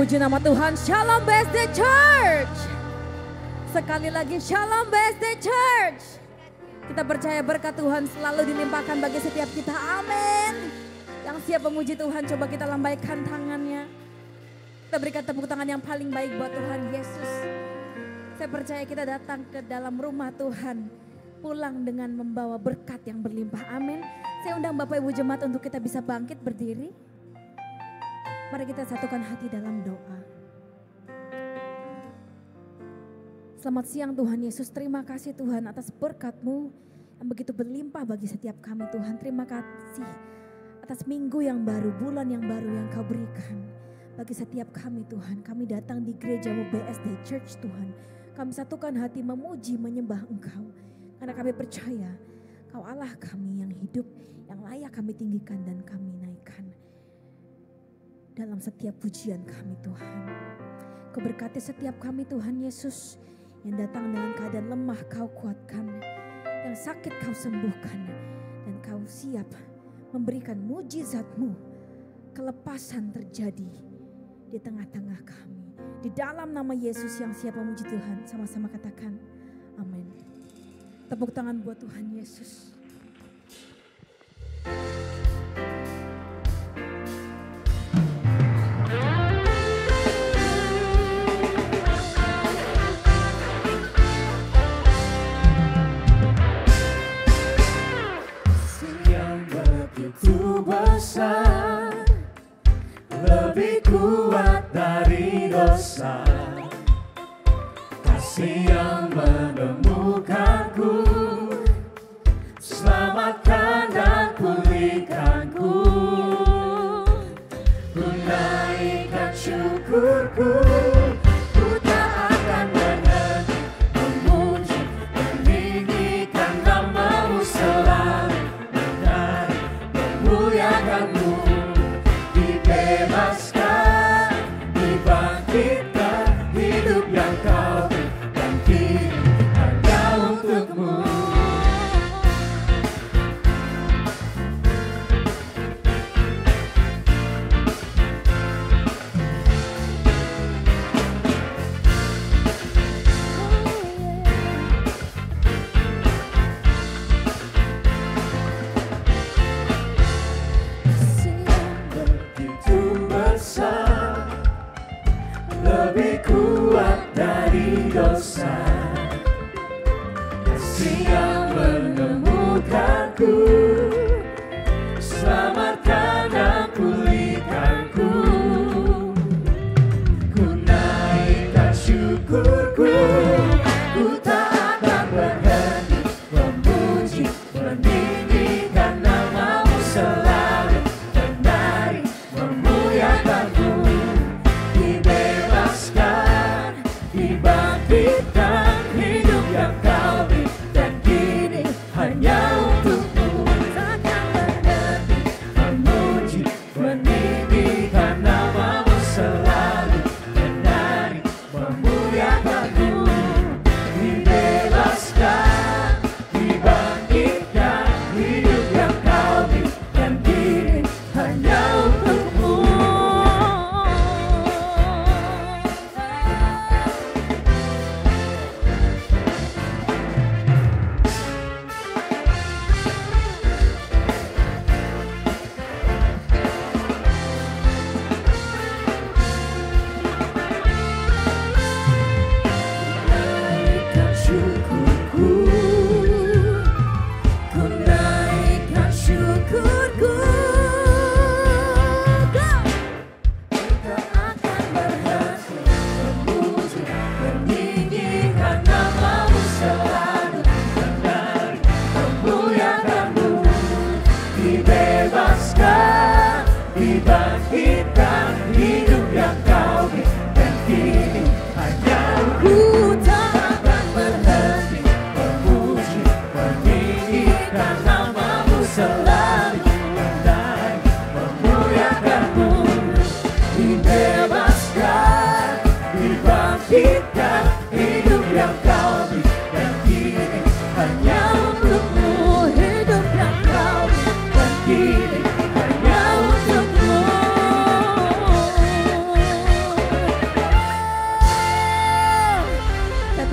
Puji nama Tuhan. Shalom BSD Church. Sekali lagi Shalom BSD Church. Kita percaya berkat Tuhan selalu dilimpahkan bagi setiap kita. Amin. Yang siap memuji Tuhan, coba kita lambaikan tangannya. Kita berikan tepuk tangan yang paling baik buat Tuhan Yesus. Saya percaya kita datang ke dalam rumah Tuhan, pulang dengan membawa berkat yang berlimpah. Amin. Saya undang Bapak Ibu Jemaat untuk kita bisa bangkit berdiri. Mari kita satukan hati dalam doa. Selamat siang Tuhan Yesus, terima kasih Tuhan atas berkat-Mu yang begitu berlimpah bagi setiap kami Tuhan. Terima kasih atas minggu yang baru, bulan yang baru yang Kau berikan bagi setiap kami Tuhan. Kami datang di gereja-Mu BSD Church Tuhan. Kami satukan hati memuji, menyembah Engkau. Karena kami percaya Kau Allah kami yang hidup, yang layak kami tinggikan dan kami naikkan. Dalam setiap pujian kami Tuhan. Kau berkati setiap kami Tuhan Yesus. Yang datang dengan keadaan lemah Kau kuatkan. Yang sakit Kau sembuhkan. Dan Kau siap memberikan mujizat-Mu. Kelepasan terjadi di tengah-tengah kami. Di dalam nama Yesus yang siap memuji Tuhan. Sama-sama katakan amin. Tepuk tangan buat Tuhan Yesus. Besar, lebih kuat dari dosa, kasih yang menemukanku, selamatkan dan pulihkanku, ku naikkan syukurku, ku tak akan berhenti memuji, meninggikan nama-Mu selalu. Muliakan-Mu, dibebaskan, dibangkitkan, hidup yang Kau berikan kini hanya untuk-Mu. Lebih kuat dari dosa, kasih yang menemukanku, selamatkan dan pulihkanku, ku naikkan syukurku, ku tak akan berhenti memuji, meninggikan nama-Mu selalu, menari, memuliakan-Mu. Dibangkitkan, hidup yang Kau berikan kini hanya untuk-Mu. Takkan berhenti memuji, meninggikan nama-Mu selalu, menari, memuliakan-Mu. Dibebaskan, dibangkitkan, hidup yang Kau berikan kini hanya untuk-Mu.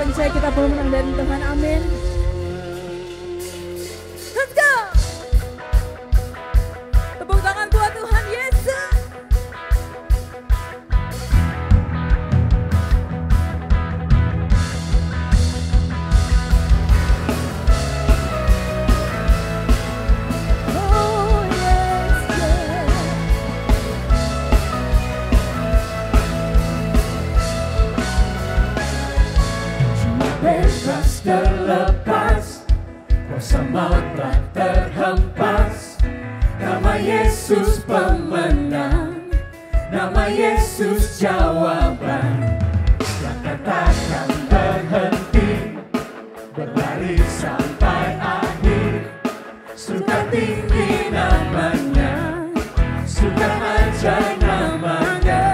percaya kita pemenang dari Tuhan, amin. Let's go. Tepuk tangan buat Tuhan Yesus. Oh yes, yes. Bebas terlepas, kuasa maut tak terhempas. Nama Yesus pemenang, nama Yesus jawaban. Yang katakan berhenti, berlari sampai akhir. Suka tinggi namanya, suka ajaib namanya.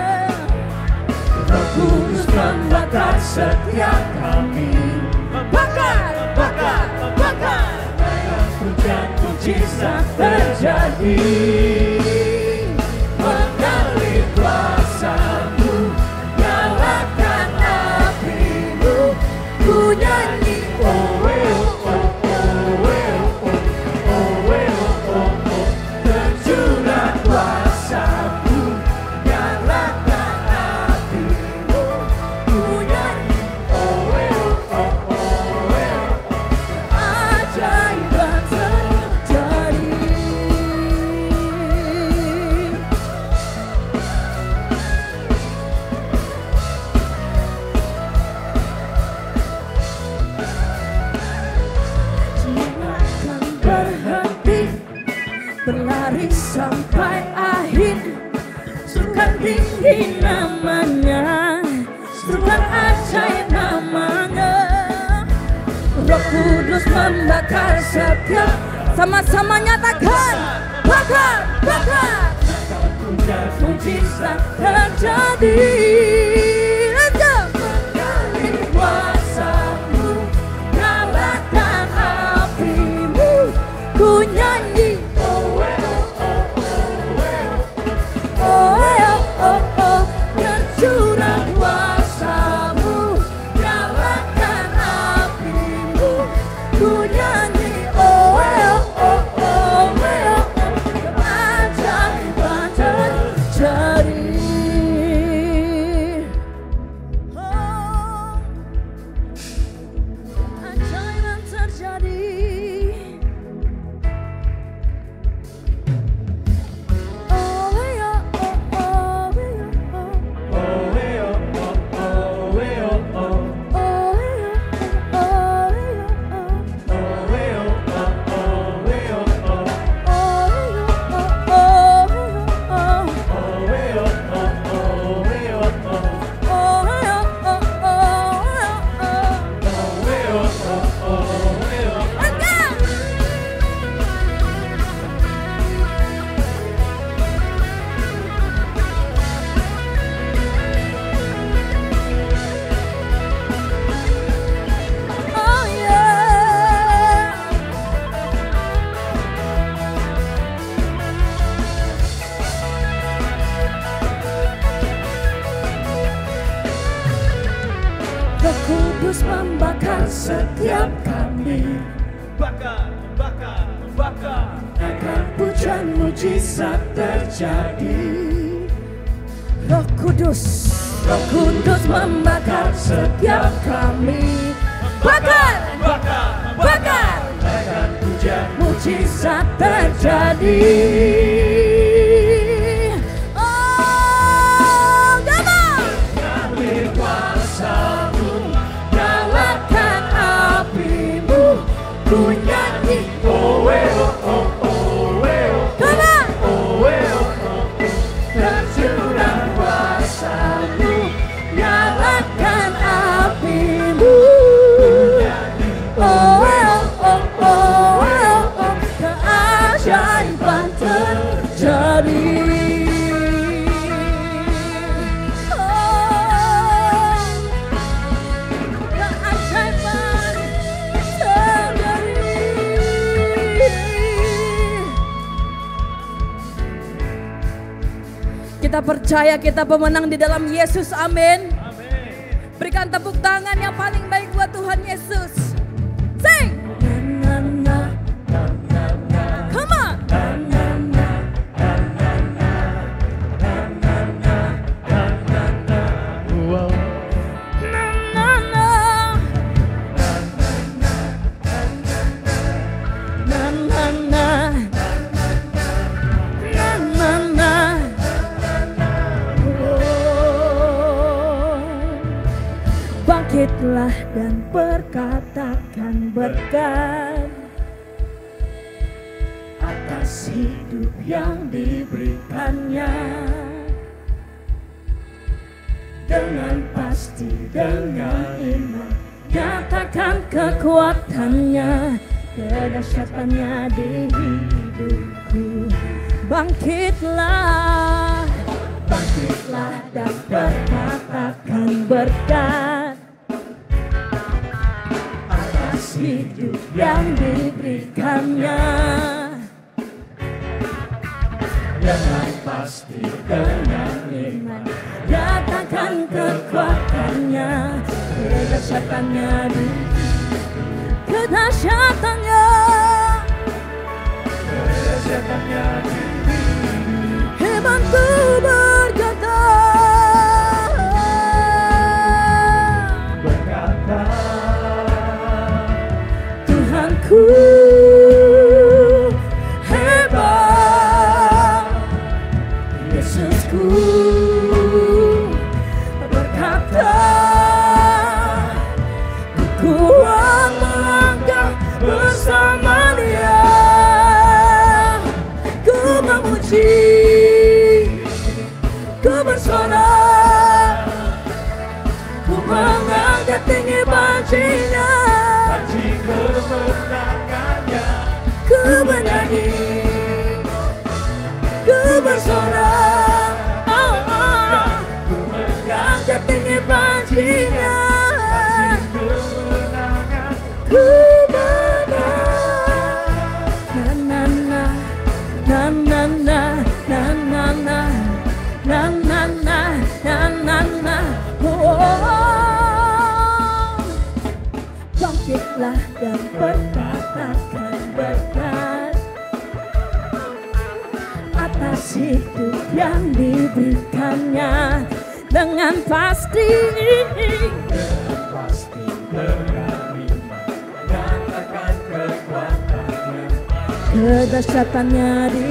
Roh Kudus membakar setiap kami. Bakar, bakar, bakar. Dengan hujan mujizat terjadi. Mengalir kuasa-Mu, nyalakan api-Mu. Ku nyanyi oh oh oh oh oh oh oh oh oh. Tercurah kuasa-Mu, nyalakan api-Mu. Ku nyanyi oh oh oh oh oh. Keajaiban terjadi. Jangan berhenti, berlari sampai akhir. Sukan tinggi namanya, sukan ajaib namanya. Roh Kudus membakar setiap. Sama-sama nyatakan, bakar, bakar. Hujan mujizat terjadi. Let's go. Mengalir kuasa-Mu, nyalakan api-Mu. Ku nyanyi oh oh oh oh oh oh oh. Tercurah kuasa-Mu, nyalakan api-Mu. Ku nyanyi oh oh oh oh oh. Keajaiban terjadi. Oh, keajaiban terjadi. Oh yo oh oh yo oh. Oh yo oh yo oh. Roh Kudus membakar setiap kami. Bakar, bakar, bakar. Akan hujan mujizat terjadi. Roh Kudus membakar setiap kami. Bakar, Bakar, bakar. Akan hujan Mujizat terjadi. Oh, come on. mengalir kuasa-Mu, Nyalakan api-Mu. Ku nyanyi oh oh oh oh oh. come on. Tercurah kuasa-Mu, Nyalakan api-Mu. Oh, oh, oh, oh, oh. Keajaiban terjadi. Oh, keajaiban terjadi. Kita percaya kita pemenang di dalam Yesus, amin. Amin. Berikan Berikan tepuk tangan yang paling baik buat Tuhan Yesus. Sing! Na, na, na. Come on! Bangkitlah dan perkatakan berkat atas hidup yang diberikannya, dengan pasti, dengan iman, nyatakan kekuatannya, kedahsyatannya di hidupku. Bangkitlah, bangkitlah dan perkatakan berkat atas hidup yang diberikannya, dengan pasti, dengan iman, nyatakan kekuatannya, kedahsyatannya di kedahsyatannya di imanku berkata, Tuhanku hebat, Yesusku berkata, ku kuat melangkah bersama Dia, ku memuji, ku bersorak, ku mengangkat tinggi panjinya, Panji kemenangannya, ku bernyanyi, ku bersorak, ku mengangkat tinggi panjinya, kemenangan. ku menang. Na na na na na na na na na na na na na na. Bangkitlah dan perkatakan berkat atas hidup yang diberikannya, dengan pasti, Pasti dengan iman, nyatakan kekuatannya, kedahsyatannya di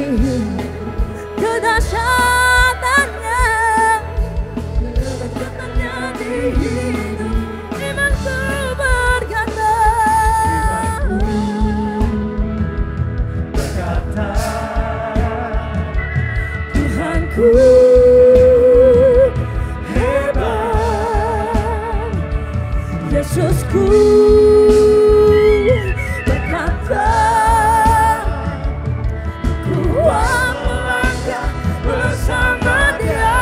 kedahsyatannya di hidup, imanku berkata, Tuhanku hebat, Yesusku berkata, kuat melangkah bersama Dia.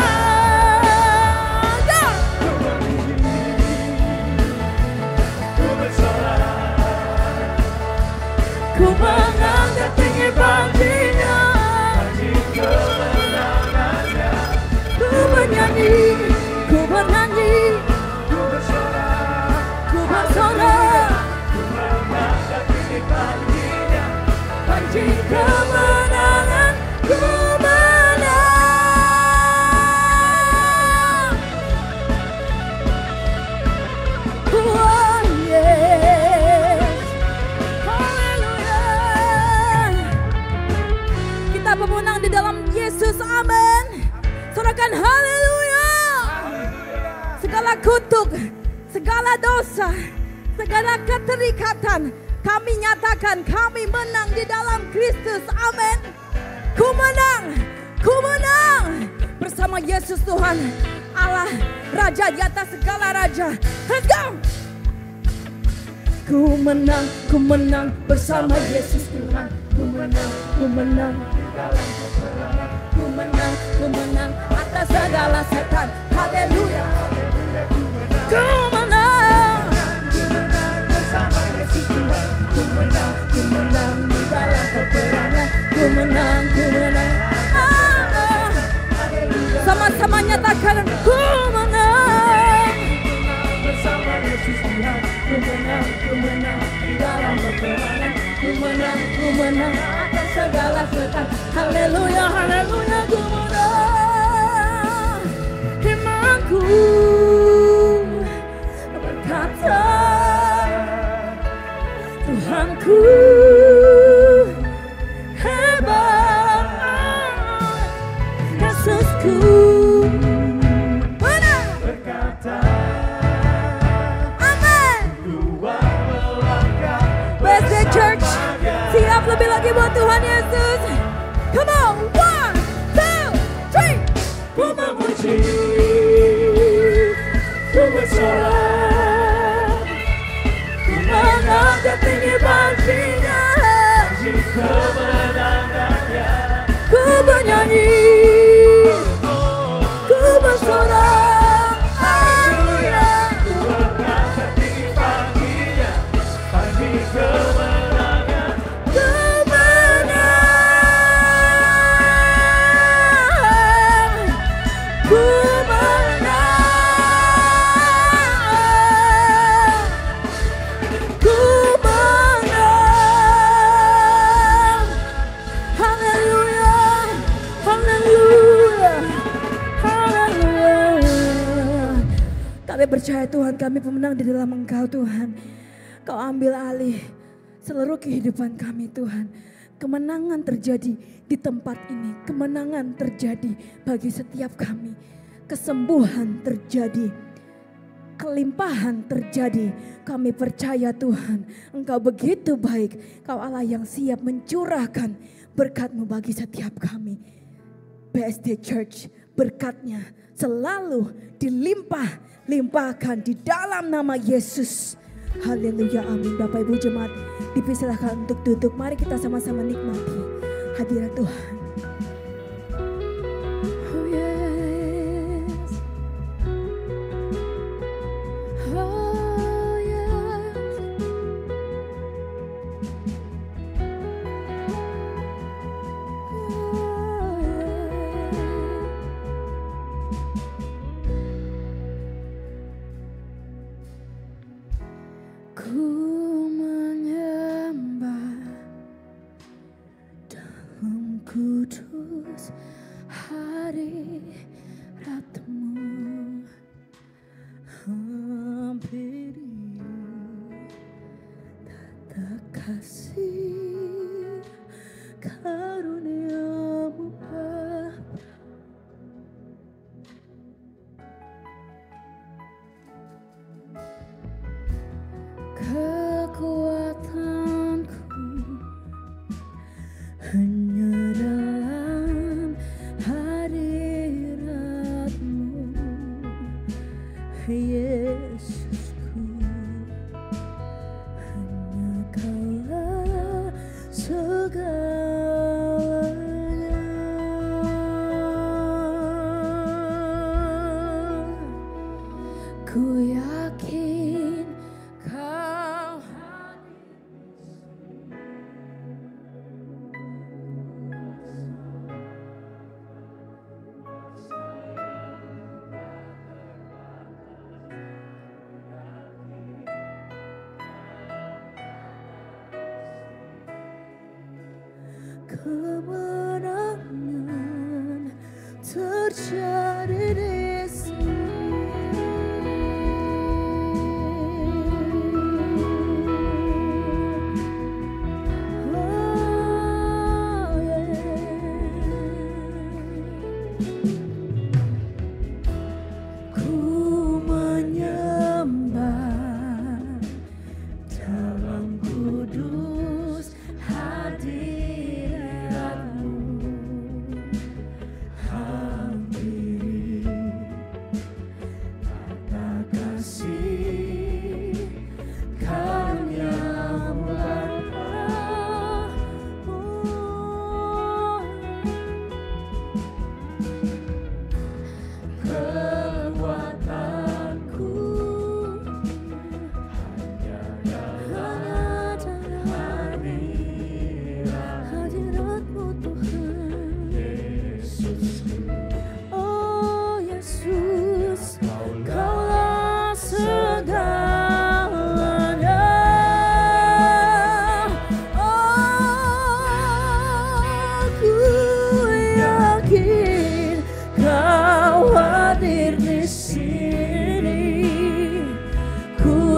ku bersorak, Ku mengangkat tinggi panjinya, Panji kemenangannya, ku bernyanyi, ku bernyanyi, ku bersorak, ku bersorak, ku mengangkat tinggi panjinya, panji kemenangan, ku menang. Oh yes, haleluya. Kita pemenang di dalam Yesus, amin. Sorakan haleluya. Segala kutuk, segala dosa, segala keterikatan, kami nyatakan kami menang di dalam Kristus, amin. Ku menang bersama Yesus Tuhan, Allah Raja di atas segala raja. Let's go. Ku menang bersama Yesus Tuhan. Ku menang di dalam peperangan. Ku menang atas segala setan. Haleluya. Ku menang bersama Yesus Tuhan, ku menang di dalam peperangan. Ku menang. Sama-sama nyatakan ku menang Yesus Tuhan. Ku menang di dalam peperangan. Ku menang atas segala setan. Haleluya, haleluya, ku menang. Imanku berkata, Tuhanku hebat, Yesusku menang. Berkata, Amin. keluar melangkah Wednesday Church, siap lebih lagi buat Tuhan Yesus. Come on, 1, 2, 3. ku memuji, ku bersorak, ku mengangkat tinggi baginya, bagi kemenangannya. Ku bernyanyi, ku bersorak, haleluya. Ku mengangkat tinggi baginya, bagi kemenangan. Ku menang, ku menang, ku menang. Haleluya, haleluya, haleluya. Kami percaya Tuhan, kami pemenang di dalam Engkau Tuhan. Kau ambil alih seluruh kehidupan kami Tuhan. Kemenangan terjadi di tempat ini. Kemenangan terjadi bagi setiap kami. Kesembuhan terjadi. Kelimpahan terjadi. Kami percaya Tuhan, Engkau begitu baik. Kau Allah yang siap mencurahkan berkat-Mu bagi setiap kami. BSD Church berkatnya selalu dilimpahkan di dalam nama Yesus. Haleluya, amin. Bapak Ibu Jemaat dipersilakan untuk duduk. Mari kita sama-sama nikmati hadirat Tuhan. Oh yes. Oh yes. Ku menyembah dalam kudus hadirat-Mu, hampiri tata kasih karunia-Mu Bapa. Kekuatanku hanya dalam hadirat-Mu, Yesusku. Hanya Kaulah segalanya. Ku yakin Kau kemenangan terjadi di sini. Oh, yeah. Ku menyembah dalam kudus hadirat-Mu, hampir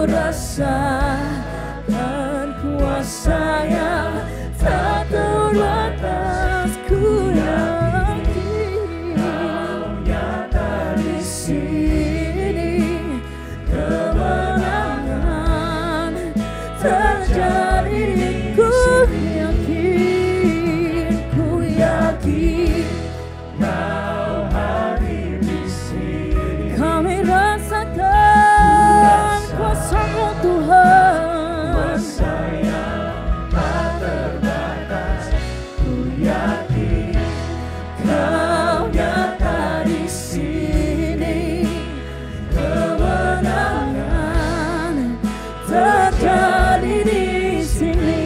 rasakan kuasa yang tak terbatas. Ku yakin Kau nyata di sini, kemenangan terjadi. Ku yakin Kau hadir di sini. Kami rasakan kuasa-Mu Tuhan, kuasa yang tak terbatas. Ku yakin Kau nyata di sini, kemenangan terjadi di sini.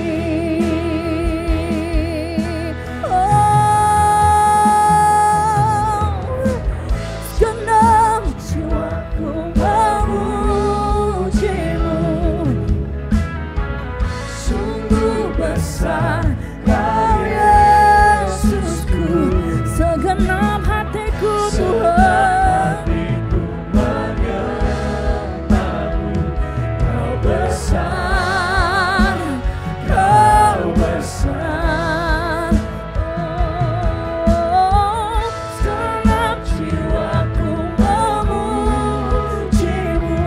Kau Yesusku, segenap hatiku Tuhan, Kau besar, Kau besar. Oh, segenap jiwaku memuji-Mu.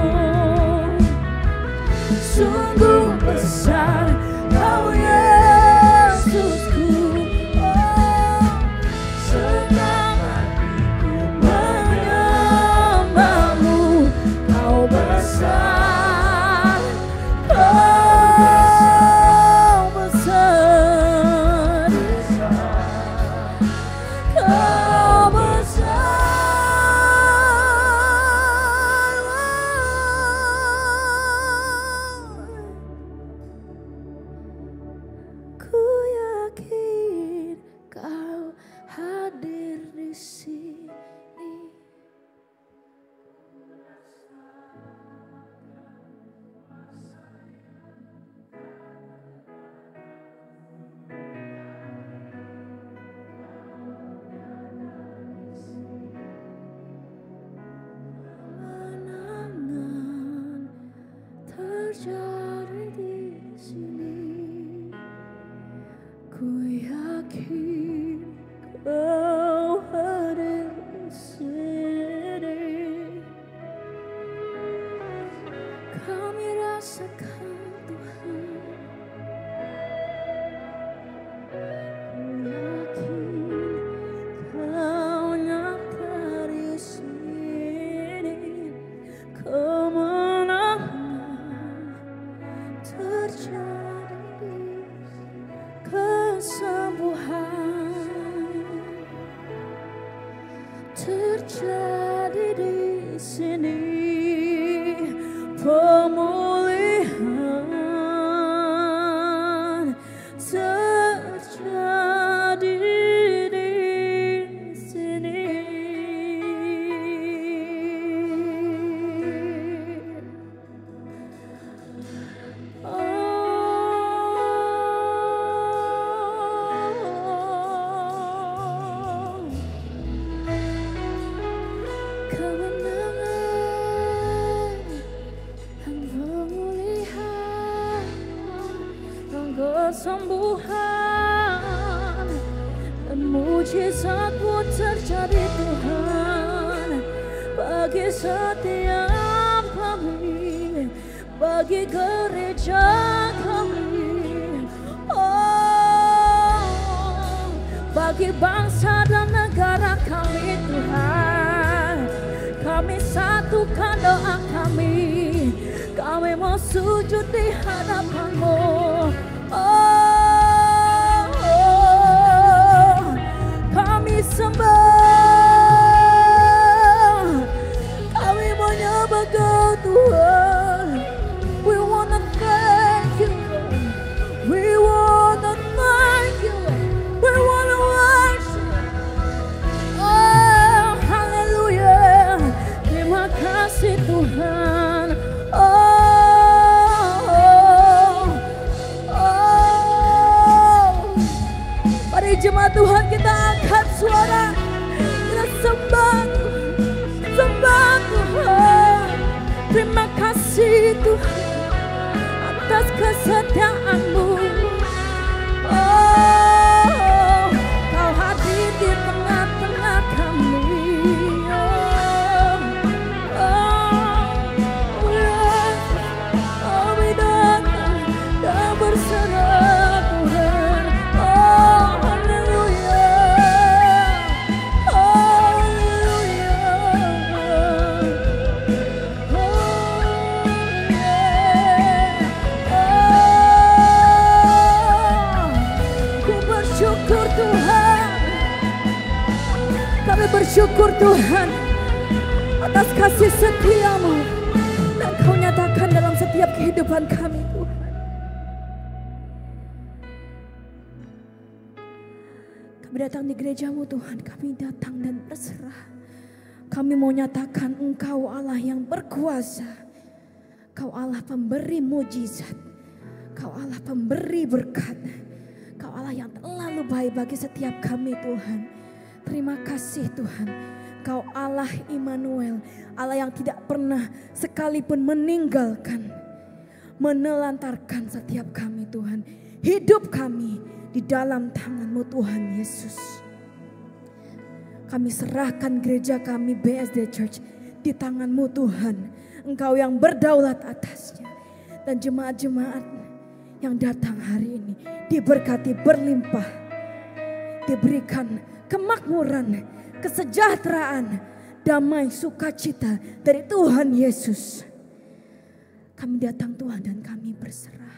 Sungguh besar Kau Yesusku, oh, senang hatiku menyembah-Mu. Kau besar, Kau besar, Kau besar. Ku yakin Kau hadir di sini. Kemenangan terjadi di sini. Ku yakin Kau hadir di sini. Kami rasakan Tuhan. Ku yakin Kau nyata di sini, kemenangan terjadi. Kesembuhan terjadi di sini, pemulihan terjadi di sini. Kemenangan dan pemulihan dan kesembuhan dan mujizat-Mu terjadi Tuhan bagi setiap kami, bagi gereja kami, oh, bagi bangsa dan negara kami Tuhan. Kami satukan doa kami mau sujud di hadapan-Mu. Oh, kami sembah, kami menyembah Kau Tuhan. We wanna thank You, we wanna thank You, we wanna worship. Oh, haleluya, terima kasih Tuhan. Mari jemaat Tuhan, kita angkat suara, kita sembah Tuhan. Terima kasih Tuhan. atas kesetiaan-Mu. Oh, Kau hadir di tengah-tengah kami. Kami datang dan berserah Tuhan. Oh, haleluya. Haleluya. Ku bersyukur Tuhan. Kami bersyukur Tuhan atas kasih setia-Mu yang Kau nyatakan dalam setiap kehidupan kami Tuhan. Kami datang di gereja-Mu Tuhan, kami datang dan berserah. Kami mau nyatakan Engkau Allah yang berkuasa. Kau Allah pemberi mujizat. Kau Allah pemberi berkat. Kau Allah yang terlalu baik bagi setiap kami Tuhan. Terima kasih Tuhan. Kau Allah Immanuel, Allah yang tidak pernah sekalipun meninggalkan, menelantarkan setiap kami Tuhan. Hidup kami di dalam tangan-Mu Tuhan Yesus. Kami serahkan gereja kami BSD Church di tangan-Mu Tuhan. Engkau yang berdaulat atasnya. Dan jemaat-jemaat yang datang hari ini diberkati berlimpah. Diberikan kemakmuran, kesejahteraan, damai, sukacita dari Tuhan Yesus. Kami datang Tuhan dan kami berserah.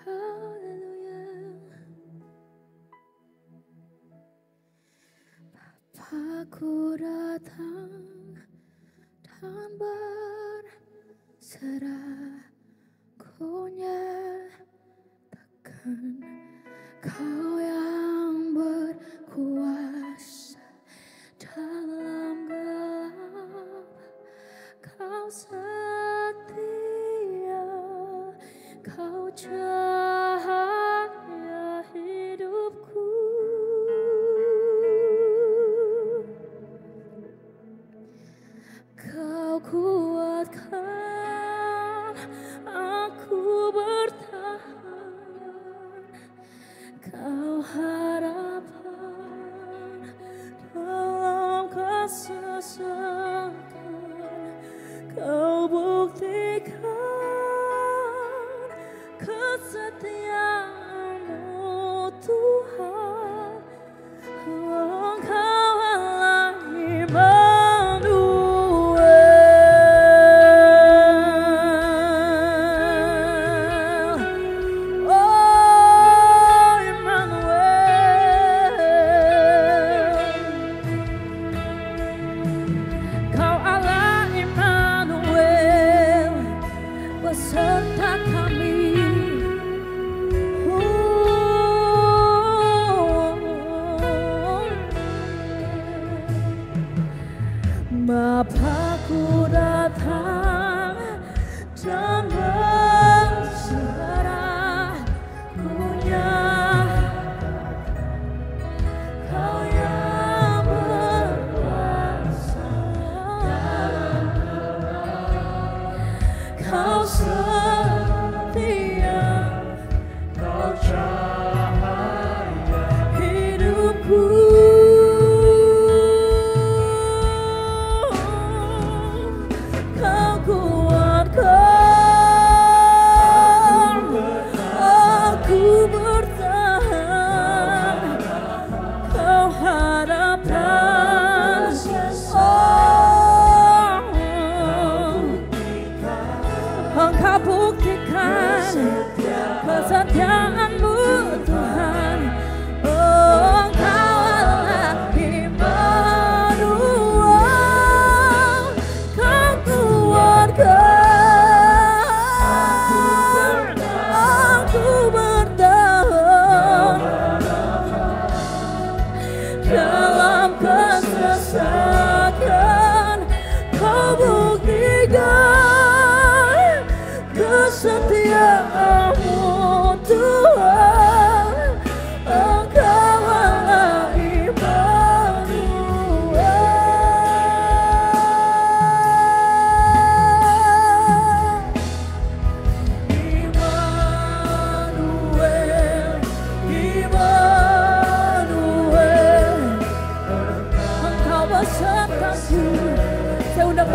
Haleluya. Bapa-Ku datang dan berserah. Ku nyatakan Kau yang berkuasa dalam gelap. Kau setia, Kau cahaya hidupku. Kau kuatkan aku bertahan. Kau harapan dalam kesesakan. Kau buktikan kesetiaan-Mu Tuhan. Engkau Allah Immanuel. Oh Immanuel. Kau Allah Immanuel beserta kami. Bapa-Ku datang dan berserah. Ku nyatakan Kau yang berkuasa. Kau setia, Kau cahaya hidupku. Kau kuatkan aku bertahan. Kau harapan, Engkau buktikan kesetiaan-Mu Tuhan. Oh Engkau Allah Immanuel. Kau kuatkan aku bertahan dalam kesesakan. Kau buktikan kesetiaan-Mu Tuhan. Engkau Allah Immanuel.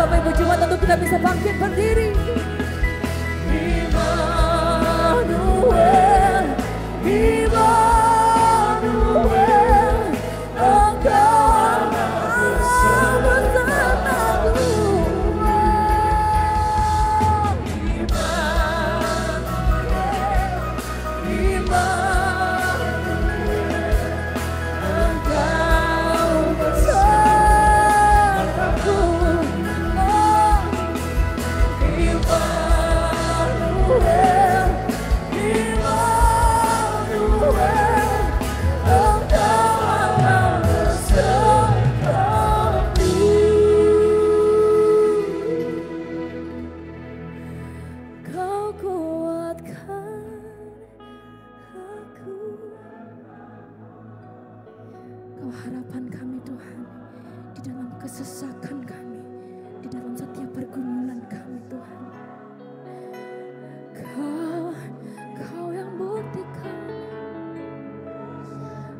Bapak Ibu Jemaat untuk kita bisa bangkit berdiri. Immanuel, Immanuel, Engkau Allah bersamaku.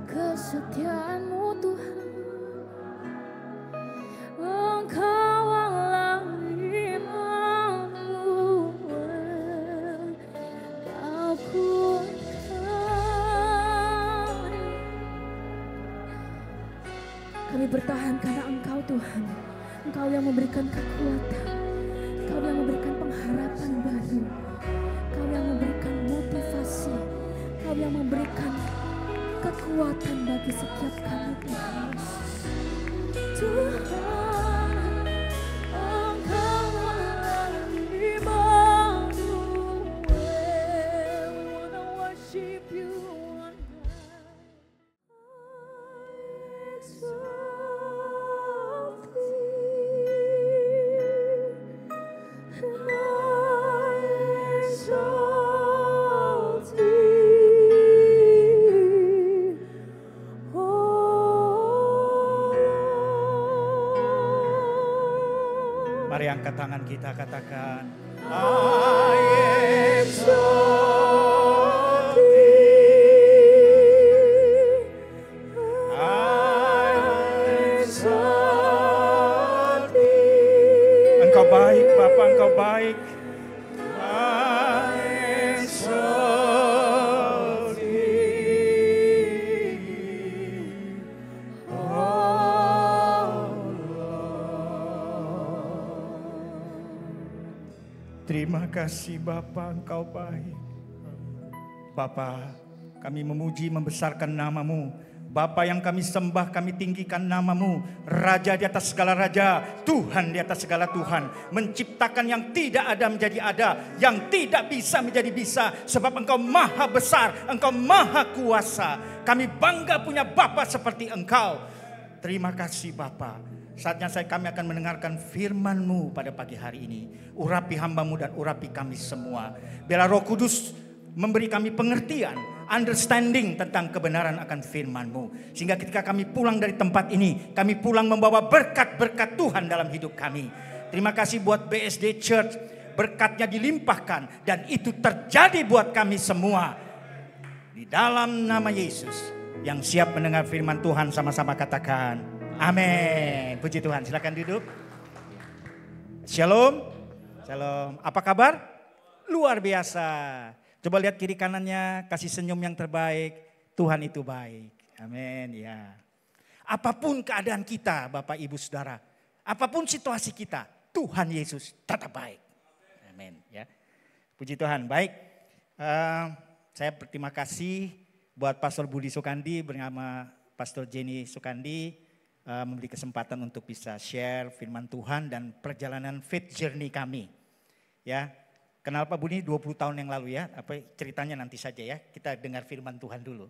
Kesetiaan-Mu Tuhan, Engkau Allah Immanuel, Kau kuatkan. Kami bertahan karena Engkau Tuhan, Engkau yang memberikan kekuatan, Engkau yang memberikan pengharapan baru, Engkau yang memberikan motivasi, Engkau yang memberikan kekuatan bagi setiap kami Tuhan. Tuhan, Engkau Allah Immanuel. We wanna worship you on high. I exalt thee, and I exalt thee. Mari angkat tangan kita, katakan, I exalt thee, I exalt thee. Engkau baik Bapa, Engkau baik. I exalt thee, terima kasih Bapa, Engkau baik. Bapa, kami memuji membesarkan nama-Mu. Bapa yang kami sembah, kami tinggikan nama-Mu. Raja di atas segala raja, Tuhan di atas segala Tuhan. Menciptakan yang tidak ada menjadi ada, yang tidak bisa menjadi bisa. Sebab Engkau maha besar, Engkau maha kuasa. Kami bangga punya Bapa seperti Engkau. Terima kasih Bapa. Saatnya kami akan mendengarkan firman-Mu pada pagi hari ini. Urapi hamba-Mu dan urapi kami semua. Biarlah Roh Kudus memberi kami pengertian, understanding tentang kebenaran akan firman-Mu. Sehingga ketika kami pulang dari tempat ini, kami pulang membawa berkat-berkat Tuhan dalam hidup kami. Terima kasih buat BSD Church, berkatnya dilimpahkan. Dan itu terjadi buat kami semua. Di dalam nama Yesus, yang siap mendengar firman Tuhan sama-sama katakan, amin. Puji Tuhan, silakan duduk. Shalom. Shalom. Apa kabar? Luar biasa. Coba lihat kiri kanannya, kasih senyum yang terbaik. Tuhan itu baik. Amin ya. Apapun keadaan kita Bapak Ibu Saudara, apapun situasi kita, Tuhan Yesus tetap baik. Amin ya. Puji Tuhan. Baik. Saya berterima kasih buat Pastor Budi Sukandi bersama Pastor Jenny Sukandi memberi kesempatan untuk bisa share firman Tuhan dan perjalanan faith journey kami. Ya, kenal Pak Budi 20 tahun yang lalu ya, apa ceritanya nanti saja ya, kita dengar firman Tuhan dulu.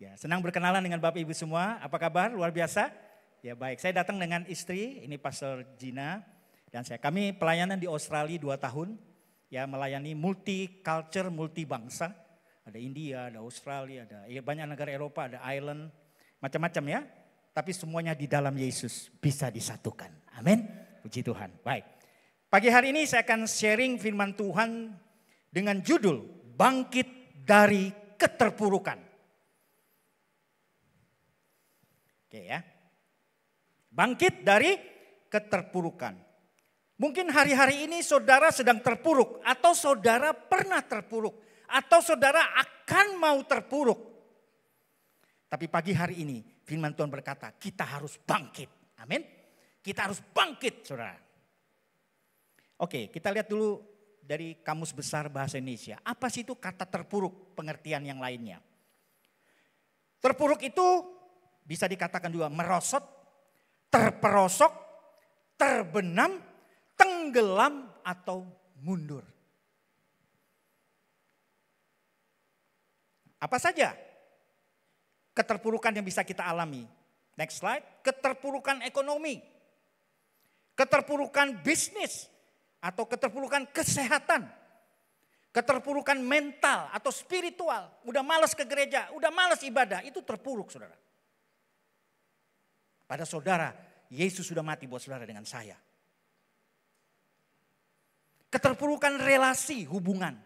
Ya, senang berkenalan dengan Bapak Ibu semua, apa kabar? Luar biasa? Ya baik, saya datang dengan istri, ini Pastor Gina, dan kami pelayanan di Australia 2 tahun, ya melayani multi culture, multi bangsa, ada India, ada Australia, ada banyak negara Eropa, ada Ireland, macam-macam ya. Tapi semuanya di dalam Yesus bisa disatukan. Amin. Puji Tuhan. Baik. Pagi hari ini saya akan sharing firman Tuhan dengan judul Bangkit dari Keterpurukan. Oke ya. Bangkit dari keterpurukan. Mungkin hari-hari ini saudara sedang terpuruk atau saudara pernah terpuruk atau saudara akan mau terpuruk. Tapi pagi hari ini firman Tuhan berkata kita harus bangkit. Amin. Kita harus bangkit saudara. Oke, kita lihat dulu dari Kamus Besar Bahasa Indonesia. Apa sih itu kata terpuruk, pengertian yang lainnya. Terpuruk itu bisa dikatakan juga merosot, terperosok, terbenam, tenggelam atau mundur. Apa saja keterpurukan yang bisa kita alami? Next slide. Keterpurukan ekonomi, keterpurukan bisnis, atau keterpurukan kesehatan, keterpurukan mental atau spiritual. Udah malas ke gereja, udah malas ibadah, itu terpuruk saudara. Pada saudara, Yesus sudah mati buat saudara dengan saya. Keterpurukan relasi, hubungan.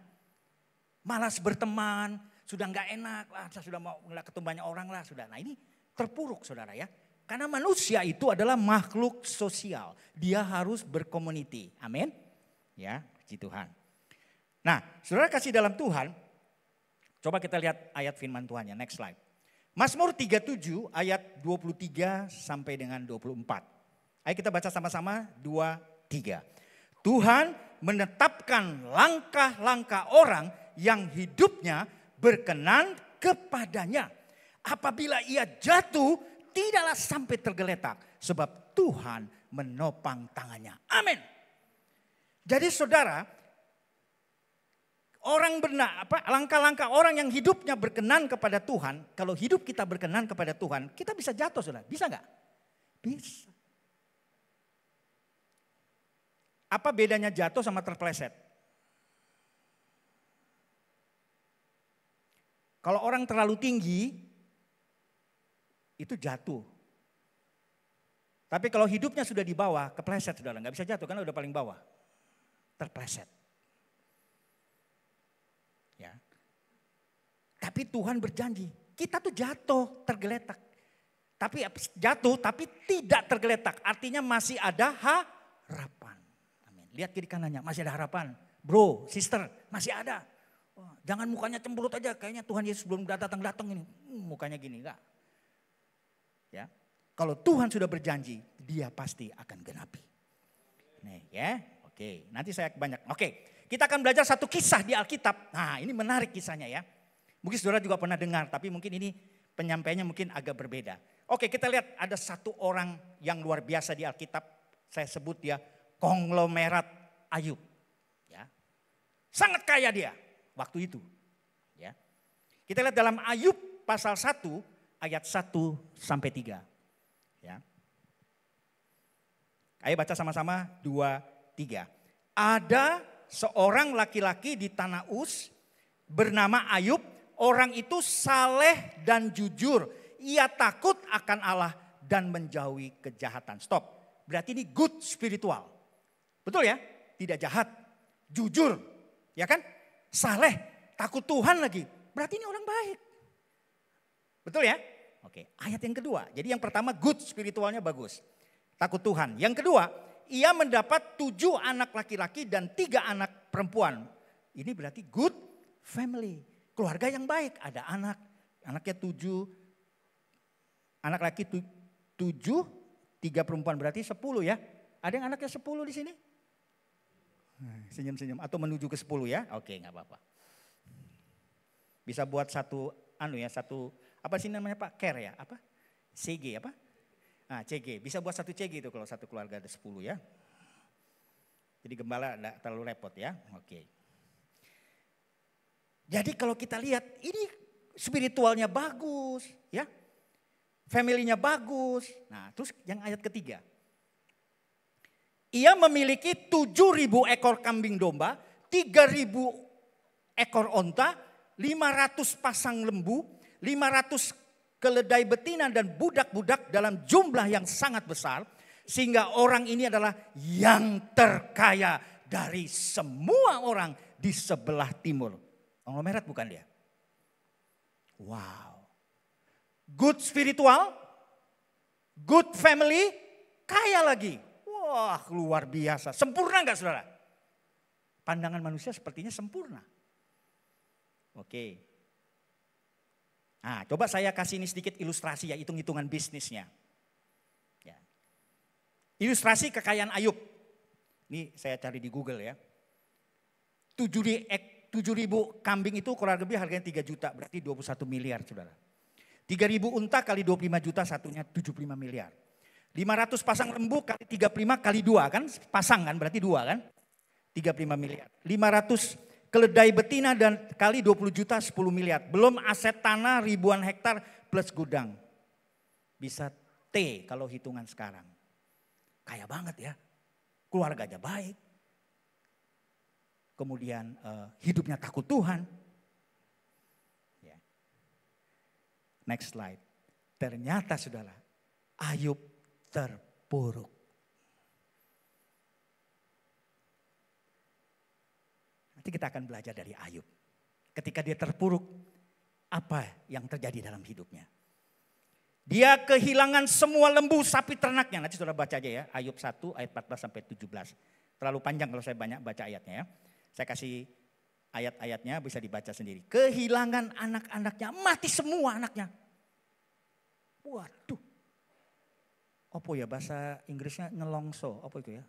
Malas berteman, sudah nggak enak, saya sudah mau ketemu banyak orang lah sudah. Nah ini terpuruk saudara ya. Karena manusia itu adalah makhluk sosial. Dia harus berkomuniti. Amin. Ya, puji Tuhan. Nah, saudara kasih dalam Tuhan, coba kita lihat ayat firman Tuhannya. Next slide. Mazmur 37 ayat 23 sampai dengan 24. Ayo kita baca sama-sama 2, 3. Tuhan menetapkan langkah-langkah orang yang hidupnya berkenan kepadanya. Apabila ia jatuh, tidaklah sampai tergeletak. Sebab Tuhan menopang tangannya. Amin. Jadi saudara, langkah-langkah orang yang hidupnya berkenan kepada Tuhan, kalau hidup kita berkenan kepada Tuhan, kita bisa jatuh saudara. Bisa nggak? Bisa. Apa bedanya jatuh sama terpeleset? Kalau orang terlalu tinggi, itu jatuh. Tapi kalau hidupnya sudah di bawah, kepleset saudara. Nggak bisa jatuh karena udah paling bawah. Terpleset. Ya. Tapi Tuhan berjanji, kita tuh jatuh, tergeletak. Tapi jatuh tapi tidak tergeletak. Artinya masih ada harapan. Amin. Lihat kiri kanannya, masih ada harapan. Bro, sister, masih ada. Jangan mukanya cemberut aja, kayaknya Tuhan Yesus belum datang-datang ini. Mukanya gini, enggak. Ya. Kalau Tuhan sudah berjanji, dia pasti akan genapi. Nih ya, oke. Nanti saya banyak. Oke, kita akan belajar satu kisah di Alkitab. Nah ini menarik kisahnya ya. Mungkin saudara juga pernah dengar, tapi mungkin ini penyampaiannya mungkin agak berbeda. Oke, kita lihat ada satu orang yang luar biasa di Alkitab. Saya sebut dia konglomerat Ayub. Ya. Sangat kaya dia waktu itu. Ya. Kita lihat dalam Ayub pasal 1 ayat 1 sampai 3. Ya. Ayo baca sama-sama 2, 3. Ada seorang laki-laki di tanah Uz bernama Ayub. Orang itu saleh dan jujur. Ia takut akan Allah dan menjauhi kejahatan. Stop. Berarti ini good spiritual. Betul ya? Tidak jahat. Jujur. Ya kan? Saleh. Takut Tuhan lagi. Berarti ini orang baik. Betul ya? Oke, ayat yang kedua. Jadi yang pertama good spiritualnya bagus. Takut Tuhan. Yang kedua, ia mendapat 7 anak laki-laki dan 3 anak perempuan. Ini berarti good family. Keluarga yang baik. Ada anaknya 7. Anak laki 7, 3 perempuan berarti 10 ya. Ada yang anaknya 10 di sini? Senyum-senyum atau menuju ke 10 ya. Oke, enggak apa-apa. Bisa buat satu apa sih namanya Pak? Care ya? Apa? CG apa? Nah, CG. Bisa buat satu CG itu kalau satu keluarga ada 10 ya. Jadi gembala enggak terlalu repot ya. Oke. Jadi kalau kita lihat ini spiritualnya bagus ya. Family-nya bagus. Nah, terus yang ayat ketiga. Ia memiliki 7.000 ekor kambing domba, 3.000 ekor onta, 500 pasang lembu, 500 keledai betina dan budak-budak dalam jumlah yang sangat besar. Sehingga orang ini adalah yang terkaya dari semua orang di sebelah timur. Konglomerat bukan dia? Wow. Good spiritual, good family, kaya lagi. Wow, Wah, luar biasa. Sempurna enggak saudara? Pandangan manusia sepertinya sempurna. Oke. Nah, coba saya kasih ini sedikit ilustrasi ya, hitung-hitungan bisnisnya. Ya. Ilustrasi kekayaan Ayub. Ini saya cari di Google ya. 7.000 kambing itu kurang lebih harganya 3 juta, berarti 21 miliar saudara. 3.000 unta kali 25 juta satunya 75 miliar. 500 pasang lembu kali 35 kali 2 kan, pasang kan berarti 2 kan. 35 miliar. 500 keledai betina dan kali 20 juta 10 miliar. Belum aset tanah ribuan hektar plus gudang. Bisa T kalau hitungan sekarang. Kaya banget ya. Keluarganya baik. Kemudian hidupnya takut Tuhan. Ya. Next slide. Ternyata saudara, Ayub terpuruk. Nanti kita akan belajar dari Ayub. Ketika dia terpuruk, apa yang terjadi dalam hidupnya? Dia kehilangan semua lembu sapi ternaknya. Nanti saudara baca aja ya, Ayub 1 ayat 14 sampai 17. Terlalu panjang kalau saya banyak baca ayatnya ya. Saya kasih ayat-ayatnya bisa dibaca sendiri. Kehilangan anak-anaknya, mati semua anaknya. Waduh. Apa ya bahasa Inggrisnya ngelongso, apa itu ya?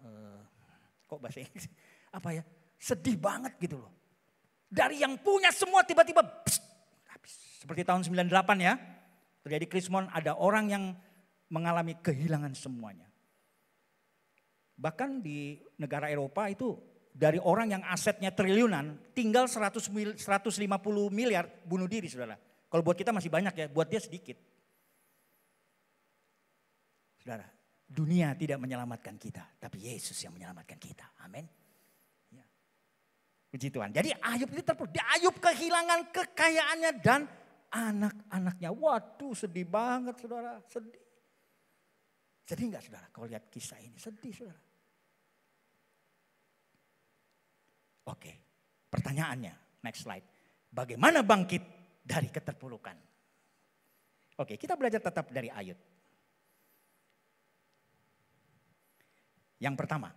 Kok bahasa Inggris? Apa ya? Sedih banget gitu loh. Dari yang punya semua tiba-tiba habis. Seperti tahun 98 ya. Terjadi Krismon, ada orang yang mengalami kehilangan semuanya. Bahkan di negara Eropa itu dari orang yang asetnya triliunan tinggal 150 miliar bunuh diri saudara. Kalau buat kita masih banyak ya, buat dia sedikit. Saudara, dunia tidak menyelamatkan kita, tapi Yesus yang menyelamatkan kita. Amin. Puji Tuhan. Jadi Ayub itu terpuruk. Ayub kehilangan kekayaannya dan anak-anaknya. Waduh sedih banget saudara. Sedih. Sedih enggak saudara kalau lihat kisah ini? Sedih saudara. Oke. Pertanyaannya. Next slide. Bagaimana bangkit dari keterpurukan? Oke, kita belajar tetap dari Ayub. Yang pertama.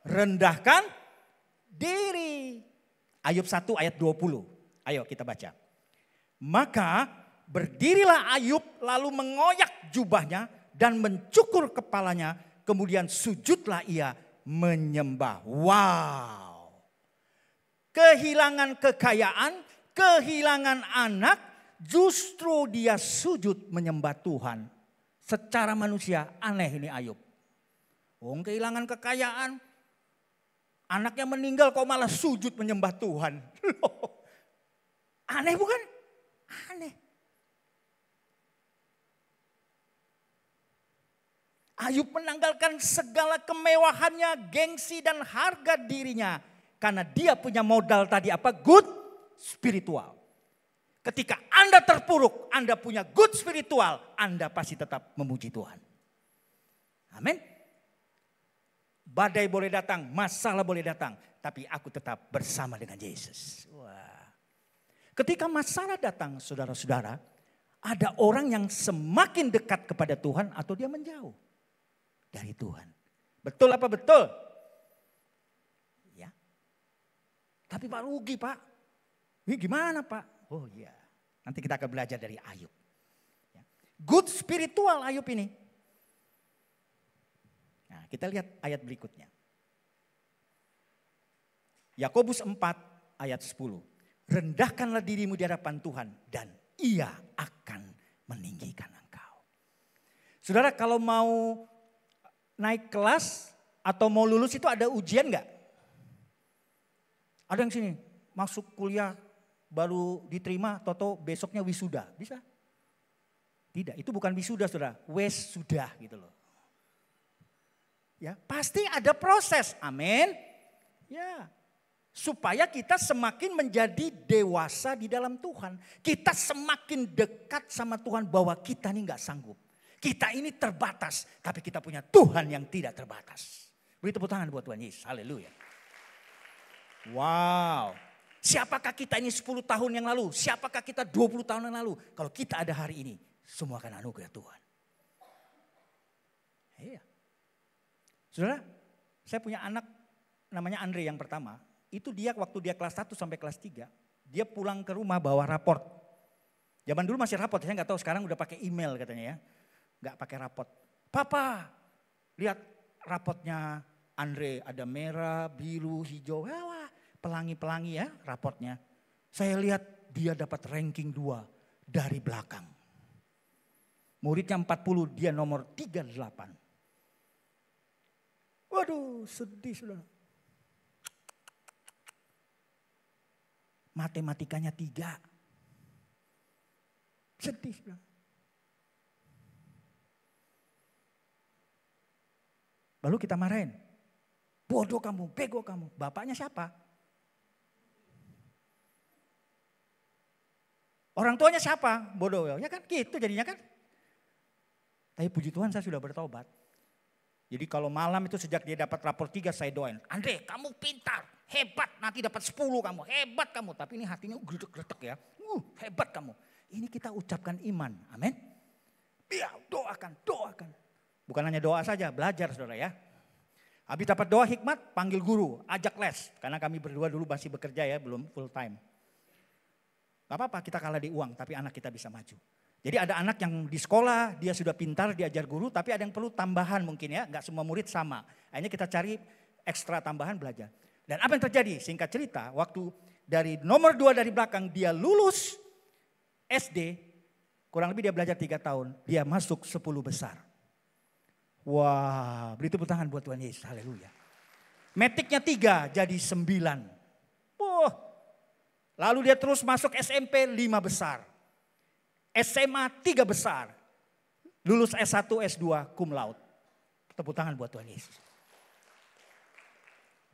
Rendahkan diri. Ayub 1 ayat 20. Ayo kita baca. Maka berdirilah Ayub lalu mengoyak jubahnya dan mencukur kepalanya. Kemudian sujudlah ia menyembah. Wow. Kehilangan kekayaan, kehilangan anak, justru dia sujud menyembah Tuhan. Secara manusia aneh ini Ayub. Kehilangan kekayaan. Anaknya meninggal kok malah sujud menyembah Tuhan. Aneh bukan? Aneh. Ayub menanggalkan segala kemewahannya, gengsi dan harga dirinya. Karena dia punya modal tadi apa? Good spiritual. Ketika Anda terpuruk, Anda punya good spiritual, Anda pasti tetap memuji Tuhan. Amin. Badai boleh datang, masalah boleh datang. Tapi aku tetap bersama dengan Yesus. Wah. Ketika masalah datang saudara-saudara. Ada orang yang semakin dekat kepada Tuhan atau dia menjauh dari Tuhan. Betul apa betul? Ya. Tapi Pak rugi Pak. Ini gimana Pak? Oh iya. Nanti kita akan belajar dari Ayub. Good spiritual Ayub ini. Nah, kita lihat ayat berikutnya. Yakobus 4 ayat 10. Rendahkanlah dirimu di hadapan Tuhan dan ia akan meninggikan engkau. Saudara kalau mau naik kelas atau mau lulus itu ada ujian enggak? Ada yang sini masuk kuliah baru diterima toto besoknya wisuda. Bisa? Tidak, itu bukan wisuda saudara. Wes sudah gitu loh. Ya, pasti ada proses. Amin. Ya. Supaya kita semakin menjadi dewasa di dalam Tuhan. Kita semakin dekat sama Tuhan bahwa kita ini enggak sanggup. Kita ini terbatas, tapi kita punya Tuhan yang tidak terbatas. Beri tepuk tangan buat Tuhan Yesus. Haleluya. Wow. Siapakah kita ini 10 tahun yang lalu? Siapakah kita 20 tahun yang lalu? Kalau kita ada hari ini, semua akan anugerah Tuhan. Iya. Saudara, saya punya anak namanya Andre yang pertama. Itu dia waktu dia kelas 1 sampai kelas 3. Dia pulang ke rumah bawa raport. Zaman dulu masih raport, saya nggak tahu sekarang udah pakai email katanya ya. Nggak pakai raport. Papa, lihat rapotnya Andre. Ada merah, biru, hijau. Wah, pelangi-pelangi ya rapotnya. Saya lihat dia dapat ranking 2 dari belakang. Muridnya 40, dia nomor 38. Waduh, sedih saudara. Matematikanya 3. Sedih saudara. Lalu kita marahin. Bodoh kamu, bego kamu. Bapaknya siapa? Orang tuanya siapa? Bodoh ya kan gitu jadinya kan. Tapi puji Tuhan saya sudah bertobat. Jadi kalau malam itu sejak dia dapat rapor 3 saya doain. Andre kamu pintar, hebat nanti dapat 10 kamu, hebat kamu. Tapi ini hatinya gredek-gredek ya, hebat kamu. Ini kita ucapkan iman, amin. Ya doakan. Bukan hanya doa saja, belajar saudara ya. Habis dapat doa hikmat, panggil guru, ajak les. Karena kami berdua dulu masih bekerja ya, belum full time. Gak apa-apa kita kalah di uang, tapi anak kita bisa maju. Jadi ada anak yang di sekolah, dia sudah pintar, diajar guru, tapi ada yang perlu tambahan mungkin ya, gak semua murid sama. Akhirnya kita cari ekstra tambahan belajar. Dan apa yang terjadi? Singkat cerita, waktu dari nomor 2 dari belakang dia lulus SD, kurang lebih dia belajar 3 tahun, dia masuk 10 besar. Wah, beri tepuk tangan buat Tuhan Yesus, haleluya. Metriknya 3 jadi 9. Wah, lalu dia terus masuk SMP 5 besar. SMA 3 besar. Lulus S1, S2, cum laude. Tepuk tangan buat Tuhan Yesus.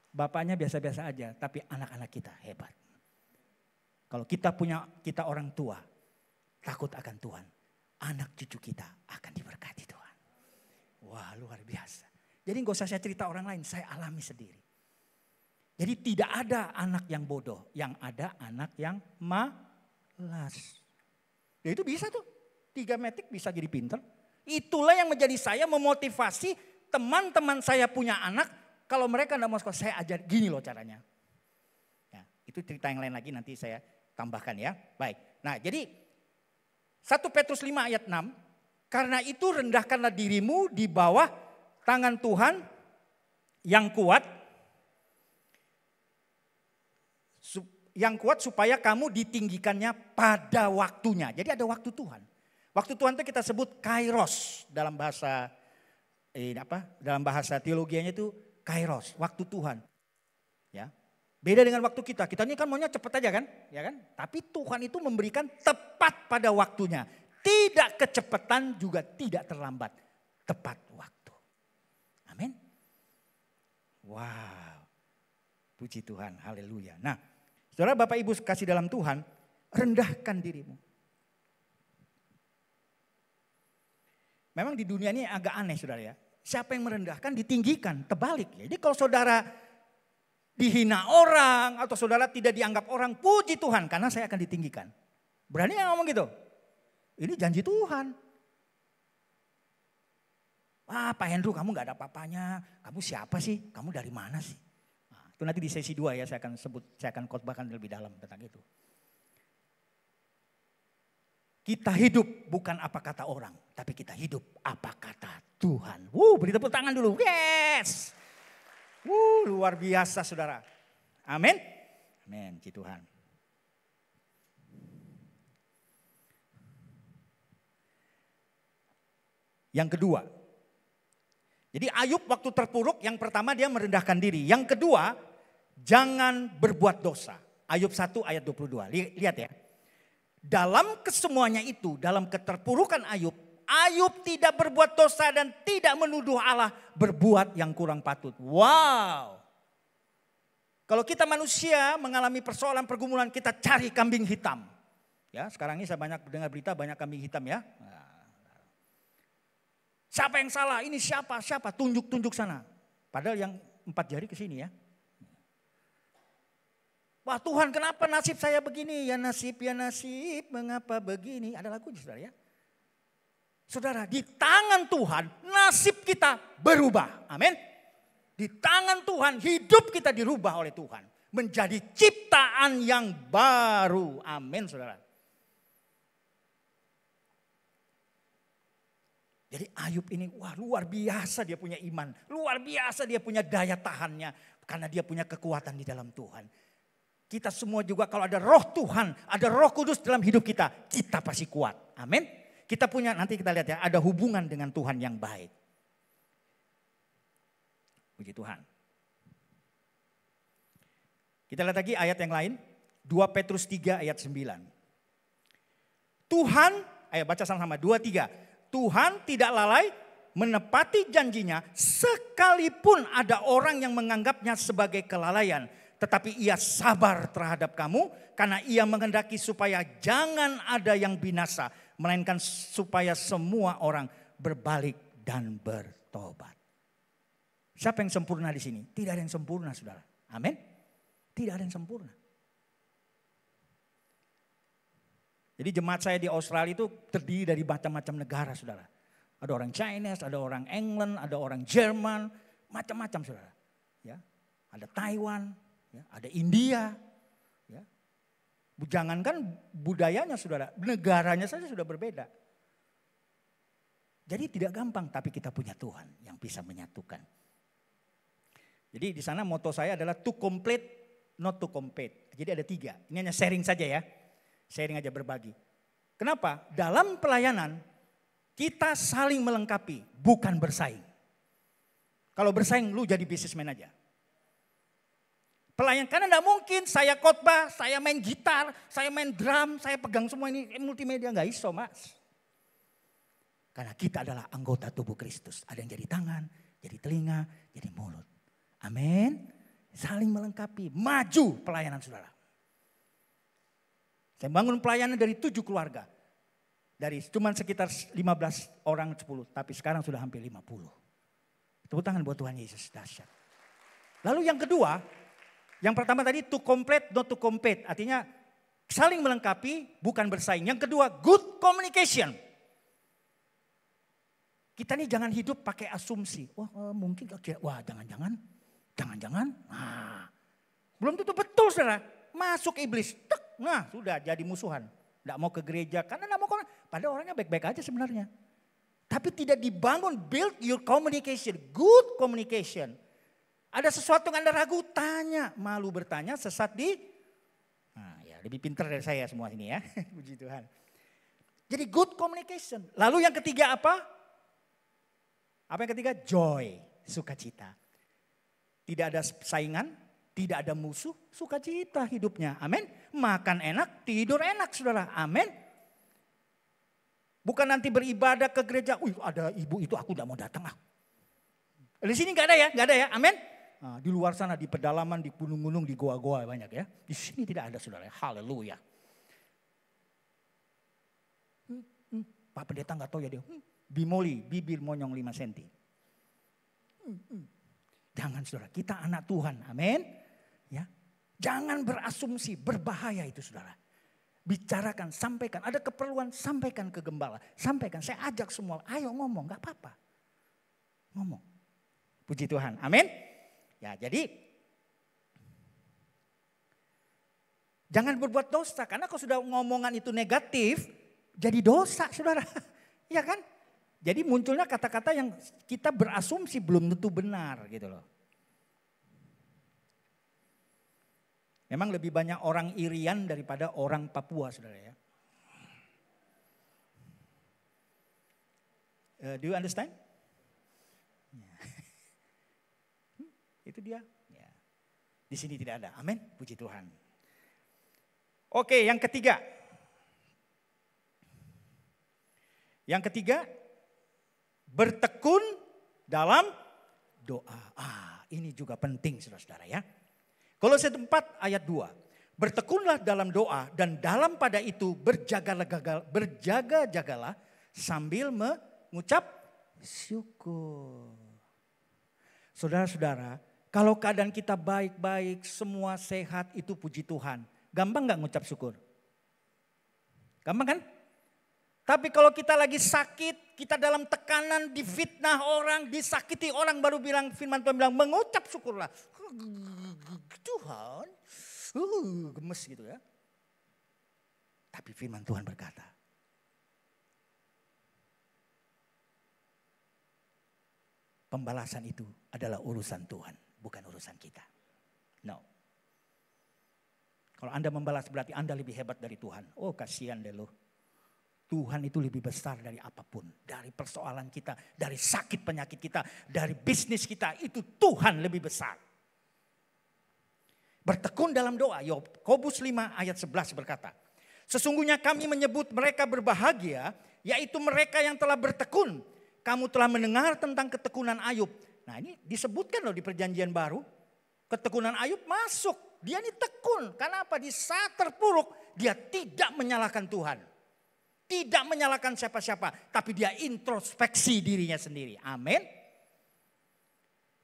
Bapaknya biasa-biasa aja, tapi anak-anak kita hebat. Kalau kita orang tua, takut akan Tuhan. Anak cucu kita akan diberkati Tuhan. Wah luar biasa. Jadi gak usah saya cerita orang lain, saya alami sendiri. Jadi tidak ada anak yang bodoh, yang ada anak yang malas. Ya itu bisa tuh, 3 metrik bisa jadi pinter. Itulah yang menjadi saya memotivasi teman-teman saya punya anak. Kalau mereka tidak mau sekolah, saya ajar gini loh caranya. Ya, itu cerita yang lain lagi nanti saya tambahkan ya. Baik, nah jadi 1 Petrus 5 ayat 6. Karena itu rendahkanlah dirimu di bawah tangan Tuhan yang kuat. Yang kuat supaya kamu ditinggikannya pada waktunya. Jadi ada waktu Tuhan. Waktu Tuhan itu kita sebut kairos dalam bahasa dalam bahasa teologianya itu kairos, waktu Tuhan. Ya. Beda dengan waktu kita. Kita ini kan maunya cepat aja kan? Ya kan? Tapi Tuhan itu memberikan tepat pada waktunya. Tidak kecepatan juga tidak terlambat. Tepat waktu. Amin. Wow. Puji Tuhan. Haleluya. Nah, saudara Bapak Ibu kasih dalam Tuhan, rendahkan dirimu. Memang di dunia ini agak aneh saudara ya. Siapa yang merendahkan ditinggikan, terbalik. Jadi kalau saudara dihina orang atau saudara tidak dianggap orang, puji Tuhan karena saya akan ditinggikan. Berani nggak ngomong gitu? Ini janji Tuhan. Wah Pak Hendro kamu gak ada apa-apanya, kamu siapa sih? Kamu dari mana sih? Itu nanti di sesi 2 ya saya akan khotbahkan lebih dalam tentang itu. Kita hidup bukan apa kata orang, tapi kita hidup apa kata Tuhan. Beri tepuk tangan dulu. Yes. Luar biasa saudara. Amin. Amin, puji Tuhan. Yang kedua. Jadi Ayub waktu terpuruk yang pertama dia merendahkan diri. Yang kedua, jangan berbuat dosa. Ayub 1 ayat 22. Lihat ya. Dalam kesemuanya itu, dalam keterpurukan Ayub, Ayub tidak berbuat dosa dan tidak menuduh Allah berbuat yang kurang patut. Wow. Kalau kita manusia mengalami persoalan pergumulan, kita cari kambing hitam. Ya, sekarang ini saya banyak dengar berita banyak kambing hitam ya. Siapa yang salah? Ini siapa? Siapa? Tunjuk sana. Padahal yang 4 jari ke sini ya. Wah Tuhan kenapa nasib saya begini? Ya nasib, mengapa begini? Ada lagunya saudara ya. Saudara, di tangan Tuhan nasib kita berubah. Amin. Di tangan Tuhan hidup kita dirubah oleh Tuhan. Menjadi ciptaan yang baru. Amin, saudara. Jadi Ayub ini wah luar biasa dia punya iman. Luar biasa dia punya daya tahannya. Karena dia punya kekuatan di dalam Tuhan. Kita semua juga kalau ada roh Tuhan, ada roh kudus dalam hidup kita, kita pasti kuat. Amin. Kita punya, nanti kita lihat ya, ada hubungan dengan Tuhan yang baik. Puji Tuhan. Kita lihat lagi ayat yang lain. 2 Petrus 3 ayat 9. Tuhan, ayo baca sama-sama, 2, 3. Tuhan tidak lalai menepati janjinya sekalipun ada orang yang menganggapnya sebagai kelalaian. Tetapi ia sabar terhadap kamu karena ia menghendaki supaya jangan ada yang binasa. Melainkan supaya semua orang berbalik dan bertobat. Siapa yang sempurna di sini? Tidak ada yang sempurna, saudara. Amin. Tidak ada yang sempurna. Jadi jemaat saya di Australia itu terdiri dari macam-macam negara, saudara. Ada orang Chinese, ada orang England, ada orang Jerman, macam-macam, saudara. Ya, ada Taiwan, ya, ada India. Ya. Jangankan budayanya, saudara, negaranya saja sudah berbeda. Jadi tidak gampang, tapi kita punya Tuhan yang bisa menyatukan. Jadi di sana moto saya adalah to complete, not to compete. Jadi ada 3. Ini hanya sharing saja ya. Sharing aja, berbagi. Kenapa? Dalam pelayanan kita saling melengkapi, bukan bersaing. Kalau bersaing lu jadi businessman aja. Pelayan, karena enggak mungkin saya khotbah, saya main gitar, saya main drum, saya pegang semua ini multimedia, enggak iso mas. Karena kita adalah anggota tubuh Kristus. Ada yang jadi tangan, jadi telinga, jadi mulut. Amin. Saling melengkapi, maju pelayanan saudara. Saya bangun pelayanan dari 7 keluarga. Dari cuman sekitar 15 orang 10. Tapi sekarang sudah hampir 50. Tepuk tangan buat Tuhan Yesus, dahsyat. Lalu yang kedua, yang pertama tadi to complete not to compete. Artinya saling melengkapi bukan bersaing. Yang kedua good communication. Kita nih jangan hidup pakai asumsi. Wah mungkin, wah jangan-jangan. Nah, belum tentu betul saudara. Masuk iblis. Nah sudah jadi musuhan. Tidak mau ke gereja karena tidak mau. Padahal orangnya baik-baik aja sebenarnya. Tapi tidak dibangun, build your communication. Good communication. Ada sesuatu yang Anda ragu, tanya. Malu bertanya, sesat di. Nah ya lebih pintar dari saya semua ini ya. Puji Tuhan. Jadi good communication. Lalu yang ketiga apa? Apa yang ketiga? Joy, sukacita. Tidak ada saingan, tidak ada musuh, sukacita hidupnya. Amin. Makan enak, tidur enak saudara. Amin. Bukan nanti beribadah ke gereja, ada ibu itu aku tidak mau datang. Di sini gak ada ya, gak ada ya. Amin. Nah, di luar sana, di pedalaman, di gunung-gunung, di goa-goa banyak ya. Di sini tidak ada saudara. Haleluya. Pak pendeta gak tahu ya dia. Bimoli, bibir monyong 5 cm. Jangan saudara, kita anak Tuhan, amin. Ya, jangan berasumsi, berbahaya itu saudara. Bicarakan, sampaikan, ada keperluan sampaikan ke gembala. Sampaikan, saya ajak semua, ayo ngomong, gak apa-apa. Ngomong. Puji Tuhan, amin. Ya jadi, jangan berbuat dosa, karena kalau sudah ngomongan itu negatif, jadi dosa saudara. Iya kan? Jadi munculnya kata-kata yang kita berasumsi belum tentu benar gitu loh. Memang lebih banyak orang Irian daripada orang Papua saudara ya. Do you understand? Itu dia. Ya. Di sini tidak ada. Amin. Puji Tuhan. Oke, yang ketiga. Yang ketiga, bertekun dalam doa. Ini juga penting saudara-saudara ya. Kolose 4 ayat 2. Bertekunlah dalam doa dan dalam pada itu berjaga-jagalah sambil mengucap syukur. Saudara-saudara, kalau keadaan kita baik-baik, semua sehat, itu puji Tuhan. Gampang gak ngucap syukur? Gampang kan? Tapi kalau kita lagi sakit, kita dalam tekanan, difitnah orang, disakiti orang, baru bilang, firman Tuhan bilang, mengucap syukurlah. Tuhan, gemes gitu ya. Tapi firman Tuhan berkata, pembalasan itu adalah urusan Tuhan, bukan urusan kita. No. Kalau Anda membalas berarti Anda lebih hebat dari Tuhan. Oh, kasihan deh lo. Tuhan itu lebih besar dari apapun. Dari persoalan kita, dari sakit penyakit kita, dari bisnis kita. Itu Tuhan lebih besar. Bertekun dalam doa. Yakobus 5 ayat 11 berkata, sesungguhnya kami menyebut mereka berbahagia, yaitu mereka yang telah bertekun. Kamu telah mendengar tentang ketekunan Ayub. Nah ini disebutkan loh di perjanjian baru. Ketekunan Ayub masuk. Dia ini tekun. Kenapa? Di saat terpuruk dia tidak menyalahkan Tuhan. Tidak menyalahkan siapa-siapa. Tapi dia introspeksi dirinya sendiri. Amin.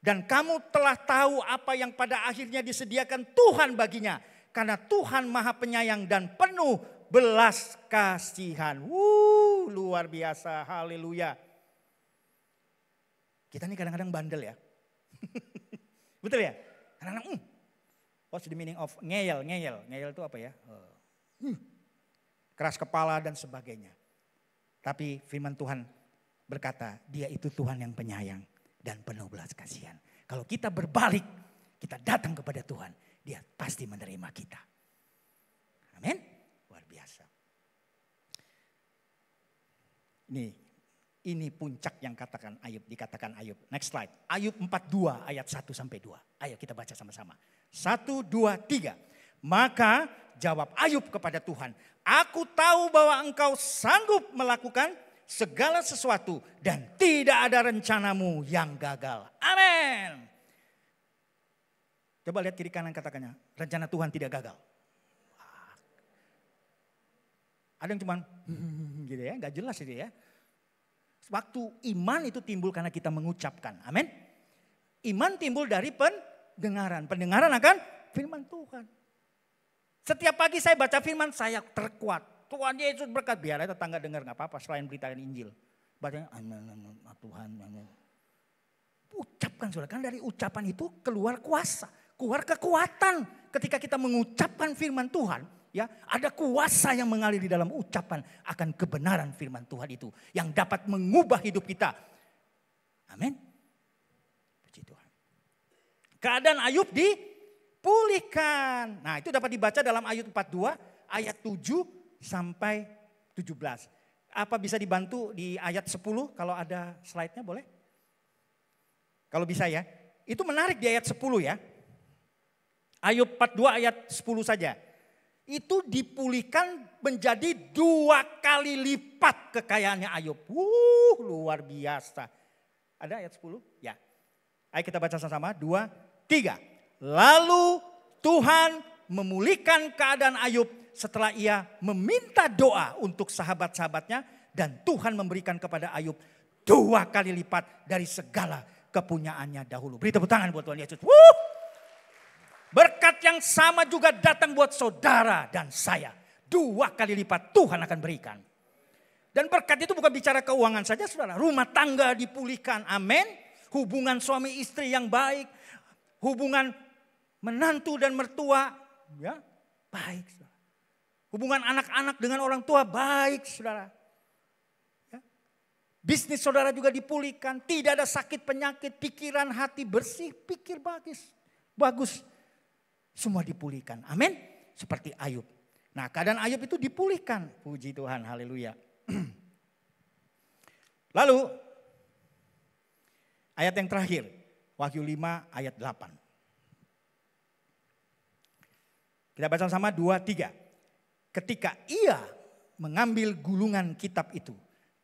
Dan kamu telah tahu apa yang pada akhirnya disediakan Tuhan baginya. Karena Tuhan Maha Penyayang dan penuh belas kasihan. Luar biasa. Haleluya. Kita ini kadang-kadang bandel ya. Betul ya? Kadang-kadang, what's the meaning of ngeyel? Ngeyel itu apa ya? Keras kepala dan sebagainya. Tapi firman Tuhan berkata, dia itu Tuhan yang penyayang dan penuh belas kasihan. Kalau kita berbalik, kita datang kepada Tuhan, dia pasti menerima kita. Amin. Luar biasa. Ini puncak yang dikatakan Ayub. Next slide. Ayub 42 ayat 1 sampai 2. Ayo kita baca sama-sama. 1, 2, 3. Maka jawab Ayub kepada Tuhan, aku tahu bahwa engkau sanggup melakukan segala sesuatu dan tidak ada rencanamu yang gagal. Amin. Coba lihat kiri kanan katakannya, rencana Tuhan tidak gagal. Ada yang cuman gitu ya, gak jelas itu ya. Waktu iman itu timbul karena kita mengucapkan. Amin. Iman timbul dari pendengaran. Pendengaran akan firman Tuhan. Setiap pagi saya baca firman, saya terkuat. Tuhan Yesus berkat, biar tetangga dengar gak apa-apa selain beritakan Injil. Bacanya, Tuhan. Ucapkan saudara, kan dari ucapan itu keluar kuasa. Keluar kekuatan. Ketika kita mengucapkan firman Tuhan, ya, ada kuasa yang mengalir di dalam ucapan akan kebenaran firman Tuhan itu. Yang dapat mengubah hidup kita. Amin. Puji Tuhan. Keadaan Ayub dipulihkan. Nah itu dapat dibaca dalam Ayub 42 ayat 7 sampai 17. Apa bisa dibantu di ayat 10 kalau ada slide-nya boleh? Kalau bisa ya. Itu menarik di ayat 10 ya. Ayub 42 ayat 10 saja. Itu dipulihkan menjadi 2 kali lipat kekayaannya Ayub. Luar biasa. Ada ayat 10? Ya. Ayo kita baca sama-sama. 2, 3. Lalu Tuhan memulihkan keadaan Ayub setelah ia meminta doa untuk sahabat-sahabatnya. Dan Tuhan memberikan kepada Ayub 2 kali lipat dari segala kepunyaannya dahulu. Beri tepuk tangan buat Tuhan Yesus. Berkat yang sama juga datang buat saudara dan saya. 2 kali lipat Tuhan akan berikan. Dan berkat itu bukan bicara keuangan saja saudara. Rumah tangga dipulihkan. Amin. Hubungan suami istri yang baik. Hubungan menantu dan mertua. Ya, baik saudara. Hubungan anak-anak dengan orang tua baik saudara. Ya. Bisnis saudara juga dipulihkan. Tidak ada sakit penyakit. Pikiran hati bersih. Pikir bagus. Semua dipulihkan. Amin. Seperti Ayub. Nah keadaan Ayub itu dipulihkan. Puji Tuhan. Haleluya. Lalu ayat yang terakhir. Wahyu 5 ayat 8. Kita baca sama 2, 3. Ketika ia mengambil gulungan kitab itu.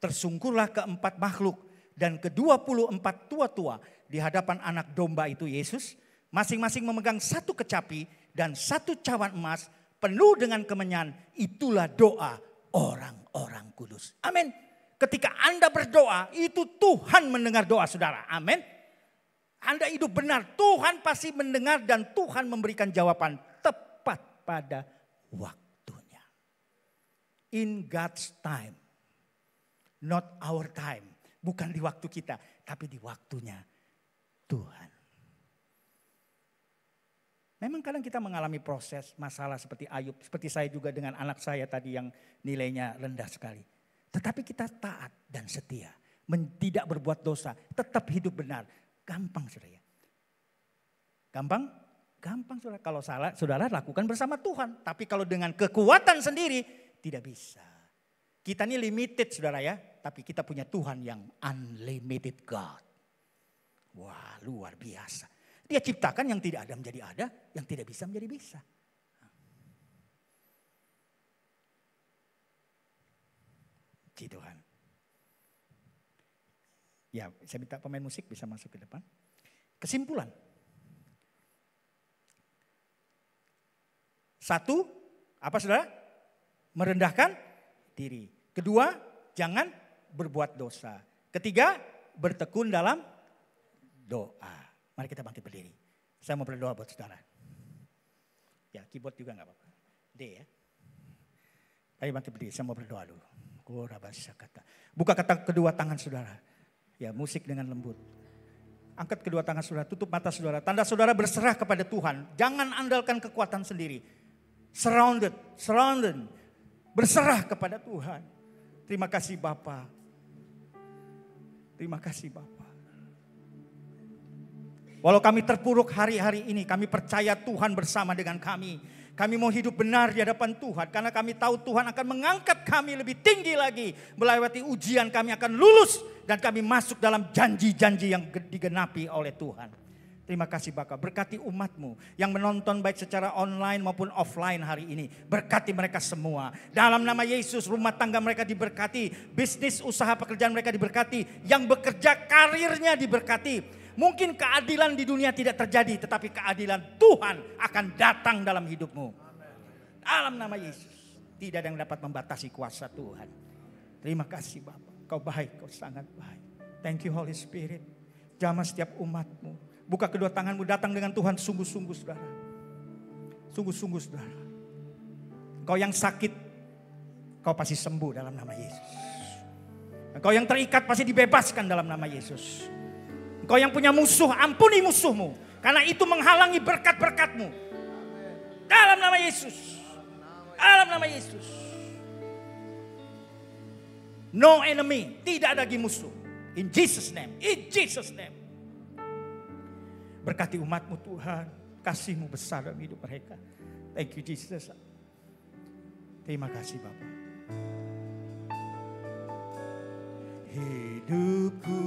Tersungkurlah keempat makhluk. Dan ke-24 tua-tua di hadapan anak domba itu Yesus. Masing-masing memegang 1 kecapi dan 1 cawan emas penuh dengan kemenyan. Itulah doa orang-orang kudus. Amin. Ketika Anda berdoa itu Tuhan mendengar doa saudara. Amin. Anda hidup benar. Tuhan pasti mendengar dan Tuhan memberikan jawaban tepat pada waktunya. In God's time. Not our time. Bukan di waktu kita, tapi di waktunya Tuhan. Memang kadang kita mengalami proses masalah seperti Ayub. Seperti saya juga dengan anak saya tadi yang nilainya rendah sekali. Tetapi kita taat dan setia. Tidak berbuat dosa, tetap hidup benar. Gampang saudara. Gampang? Gampang saudara. Kalau salah, saudara lakukan bersama Tuhan. Tapi kalau dengan kekuatan sendiri, tidak bisa. Kita ini limited saudara ya. Tapi kita punya Tuhan yang unlimited God. Wah, luar biasa. Dia ciptakan yang tidak ada menjadi ada, yang tidak bisa menjadi bisa. Puji Tuhan. Ya, saya minta pemain musik bisa masuk ke depan. Kesimpulan. Satu, apa saudara? Merendahkan diri. Kedua, jangan berbuat dosa. Ketiga, bertekun dalam doa. Mari kita bangkit berdiri. Saya mau berdoa buat saudara. Ya, keyboard juga gak apa-apa. D ya. Ayo bangkit berdiri, saya mau berdoa dulu. Buka kedua tangan saudara. Ya, musik dengan lembut. Angkat kedua tangan saudara, tutup mata saudara. Tanda saudara berserah kepada Tuhan. Jangan andalkan kekuatan sendiri. Surrounded. Berserah kepada Tuhan. Terima kasih Bapa. Terima kasih Bapa. Walau kami terpuruk hari-hari ini, kami percaya Tuhan bersama dengan kami. Kami mau hidup benar di hadapan Tuhan. Karena kami tahu Tuhan akan mengangkat kami lebih tinggi lagi. Melewati ujian kami akan lulus. Dan kami masuk dalam janji-janji yang digenapi oleh Tuhan. Terima kasih Bapa. Berkati umat-Mu yang menonton baik secara online maupun offline hari ini. Berkati mereka semua. Dalam nama Yesus, rumah tangga mereka diberkati. Bisnis, usaha, pekerjaan mereka diberkati. Yang bekerja, karirnya diberkati. Mungkin keadilan di dunia tidak terjadi, tetapi keadilan Tuhan akan datang dalam hidupmu. Dalam nama Yesus, tidak ada yang dapat membatasi kuasa Tuhan. Terima kasih Bapa, Kau baik, Kau sangat baik. Thank you Holy Spirit. Jamah setiap umat-Mu. Buka kedua tanganmu, datang dengan Tuhan sungguh-sungguh saudara. Sungguh-sungguh saudara. Kau yang sakit, Kau pasti sembuh dalam nama Yesus. Kau yang terikat pasti dibebaskan dalam nama Yesus. Engkau yang punya musuh, ampuni musuhmu. Karena itu menghalangi berkat-berkatmu. Dalam nama Yesus. Dalam nama Yesus. No enemy. Tidak ada lagi musuh. In Jesus name. In Jesus name. Berkati umatmu Tuhan. Kasih-Mu besar dalam hidup mereka. Thank you Jesus. Terima kasih Bapak. Hidupku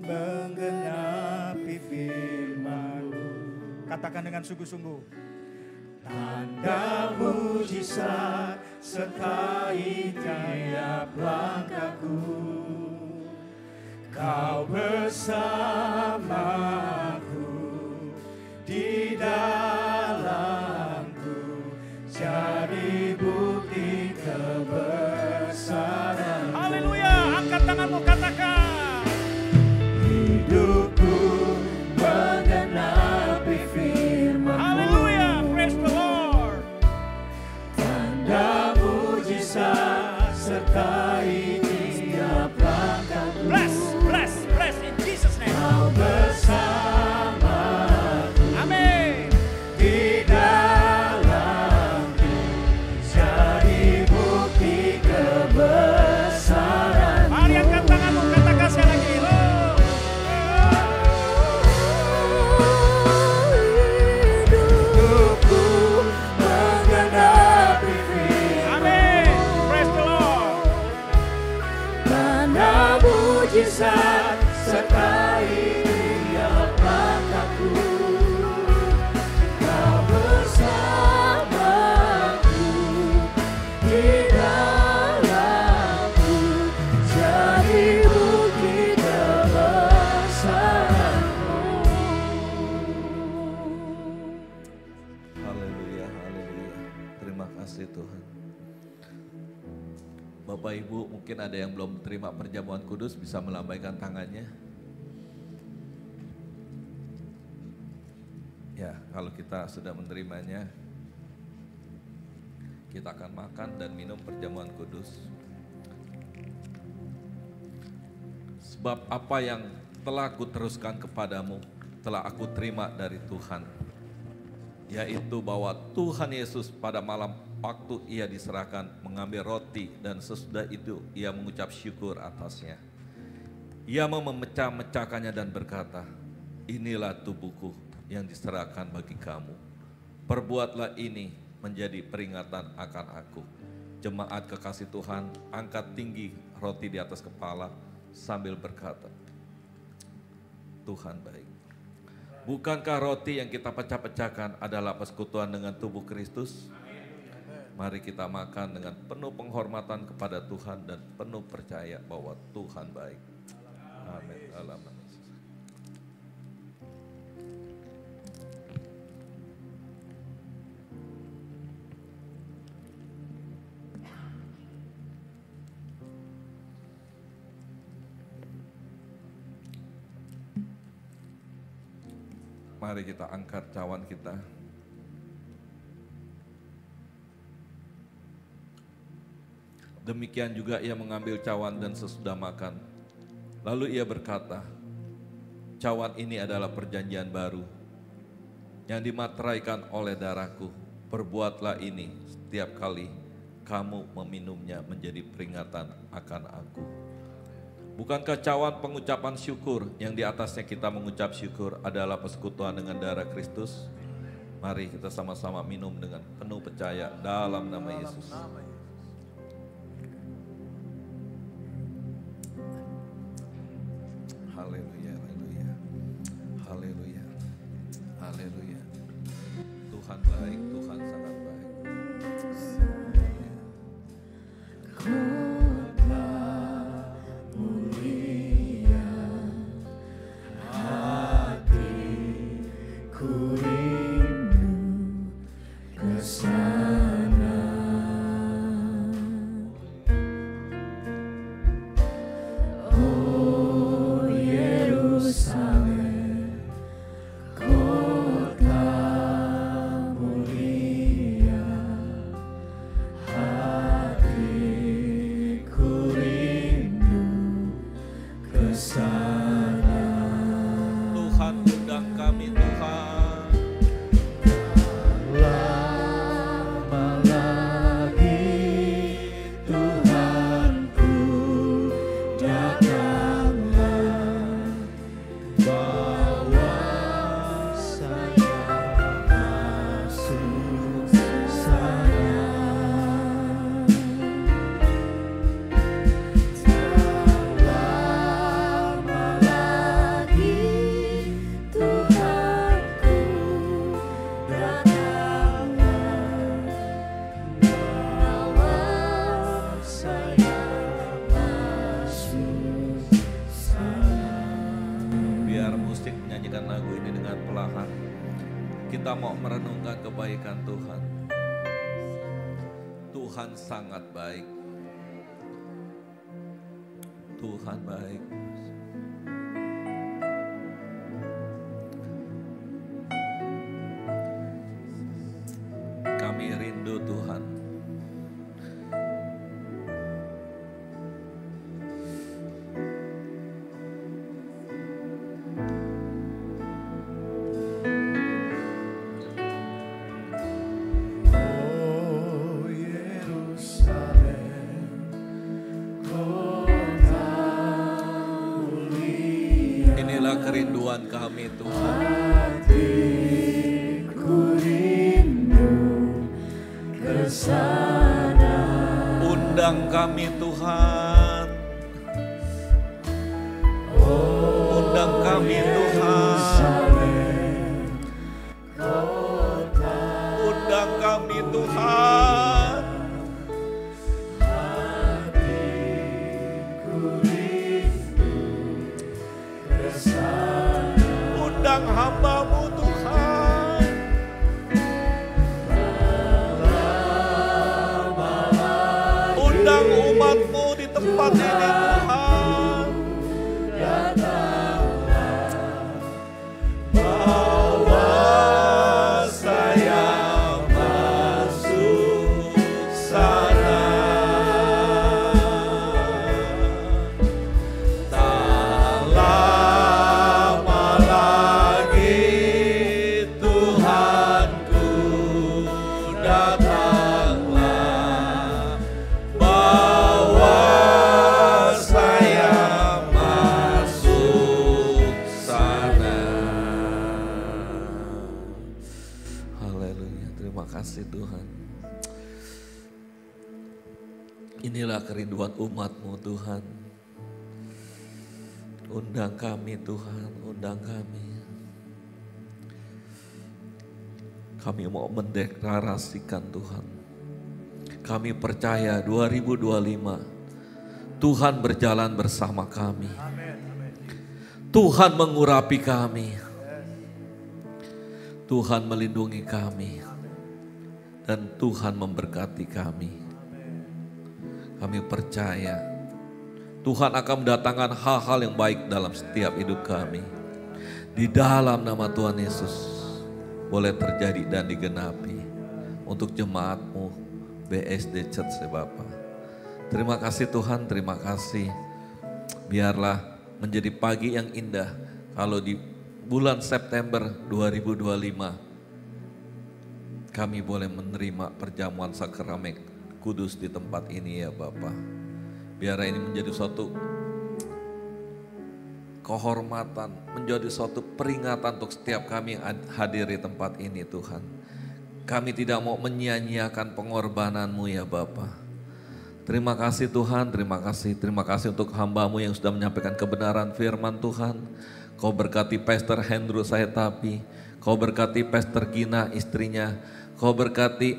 menggenapi firman-Mu. Katakan dengan sungguh-sungguh. Tanda mujizat sertai tiap langkahku. Kau bersamaku di dalamku. Jadi bukti kebesaran. Haleluya, angkat tanganmu katakan. Hidupku menggenapi firman-Mu. Haleluya, praise the Lord. Tanda mujizat sertai tiap langkahku. Bless in Jesus name. Kau bersamaku. Amin. Di dalamku jadi bukti kebesaran. Mari angkat tanganmu, katakan sekali lagi. Hidupku menggenapi firman-Mu. Amin. Praise the Lord. Tanda mujizat sertai tiap langkahku. Kau bersamaku di dalamku. Jadi bukti kebesaran-Mu. Haleluya, haleluya. Terima kasih Tuhan. Bapak Ibu, mungkin ada yang belum terima perjamuan kudus, bisa melambaikan tangannya. Ya, kalau kita sudah menerimanya, kita akan makan dan minum perjamuan kudus. Sebab apa yang telah kuteruskan kepadamu telah aku terima dari Tuhan, yaitu bahwa Tuhan Yesus pada malam waktu ia diserahkan mengambil roti dan sesudah itu ia mengucap syukur atasnya. Ia memecah-mecahkannya dan berkata, inilah tubuhku yang diserahkan bagi kamu. Perbuatlah ini menjadi peringatan akan aku. Jemaat kekasih Tuhan, angkat tinggi roti di atas kepala sambil berkata, Tuhan baik. Bukankah roti yang kita pecah-pecahkan adalah persekutuan dengan tubuh Kristus? Mari kita makan dengan penuh penghormatan kepada Tuhan dan penuh percaya bahwa Tuhan baik. Amin. Dalam nama Yesus. Mari kita angkat cawan kita. Demikian juga ia mengambil cawan dan sesudah makan. Lalu ia berkata, cawan ini adalah perjanjian baru yang dimateraikan oleh darahku. Perbuatlah ini setiap kali kamu meminumnya menjadi peringatan akan aku. Bukankah cawan pengucapan syukur yang di atasnya kita mengucap syukur adalah persekutuan dengan darah Kristus? Mari kita sama-sama minum dengan penuh percaya dalam nama Yesus. Haleluya, haleluya, haleluya, haleluya. Tuhan baik, Tuhan sangat baik. Kita mau merenungkan kebaikan Tuhan. Tuhan sangat baik. Tuhan baik. Kami rindu Tuhan. Kerinduan kami Tuhan. Hatiku rindu kesana. Undang kami Tuhan. Undang kami Tuhan. Undang kami Tuhan. Undang hamba-Mu Tuhan. Undang umat-Mu di tempat ini Tuhan. Bawa saya masuk sana. kasih Tuhan. Inilah kerinduan umat-Mu Tuhan. Undang kami Tuhan, undang kami. Kami mau mendeklarasikan Tuhan. Kami percaya 2025 Tuhan berjalan bersama kami. Tuhan mengurapi kami. Tuhan melindungi kami. Dan Tuhan memberkati kami. Kami percaya Tuhan akan mendatangkan hal-hal yang baik dalam setiap hidup kami. Di dalam nama Tuhan Yesus boleh terjadi dan digenapi untuk jemaat-Mu BSD Church ya Bapa. Terima kasih Tuhan, terima kasih. Biarlah menjadi pagi yang indah kalau di bulan September 2025 kami boleh menerima perjamuan sakramen kudus di tempat ini ya Bapa. Biar ini menjadi suatu kehormatan, menjadi suatu peringatan untuk setiap kami yang hadir di tempat ini Tuhan. Kami tidak mau menyia-nyiakan pengorbanan-Mu ya Bapa. Terima kasih Tuhan, terima kasih untuk hamba-Mu yang sudah menyampaikan kebenaran firman Tuhan. Kau berkati Pastor Hendro Sayetapi, Kau berkati Pastor Gina istrinya, Kau berkati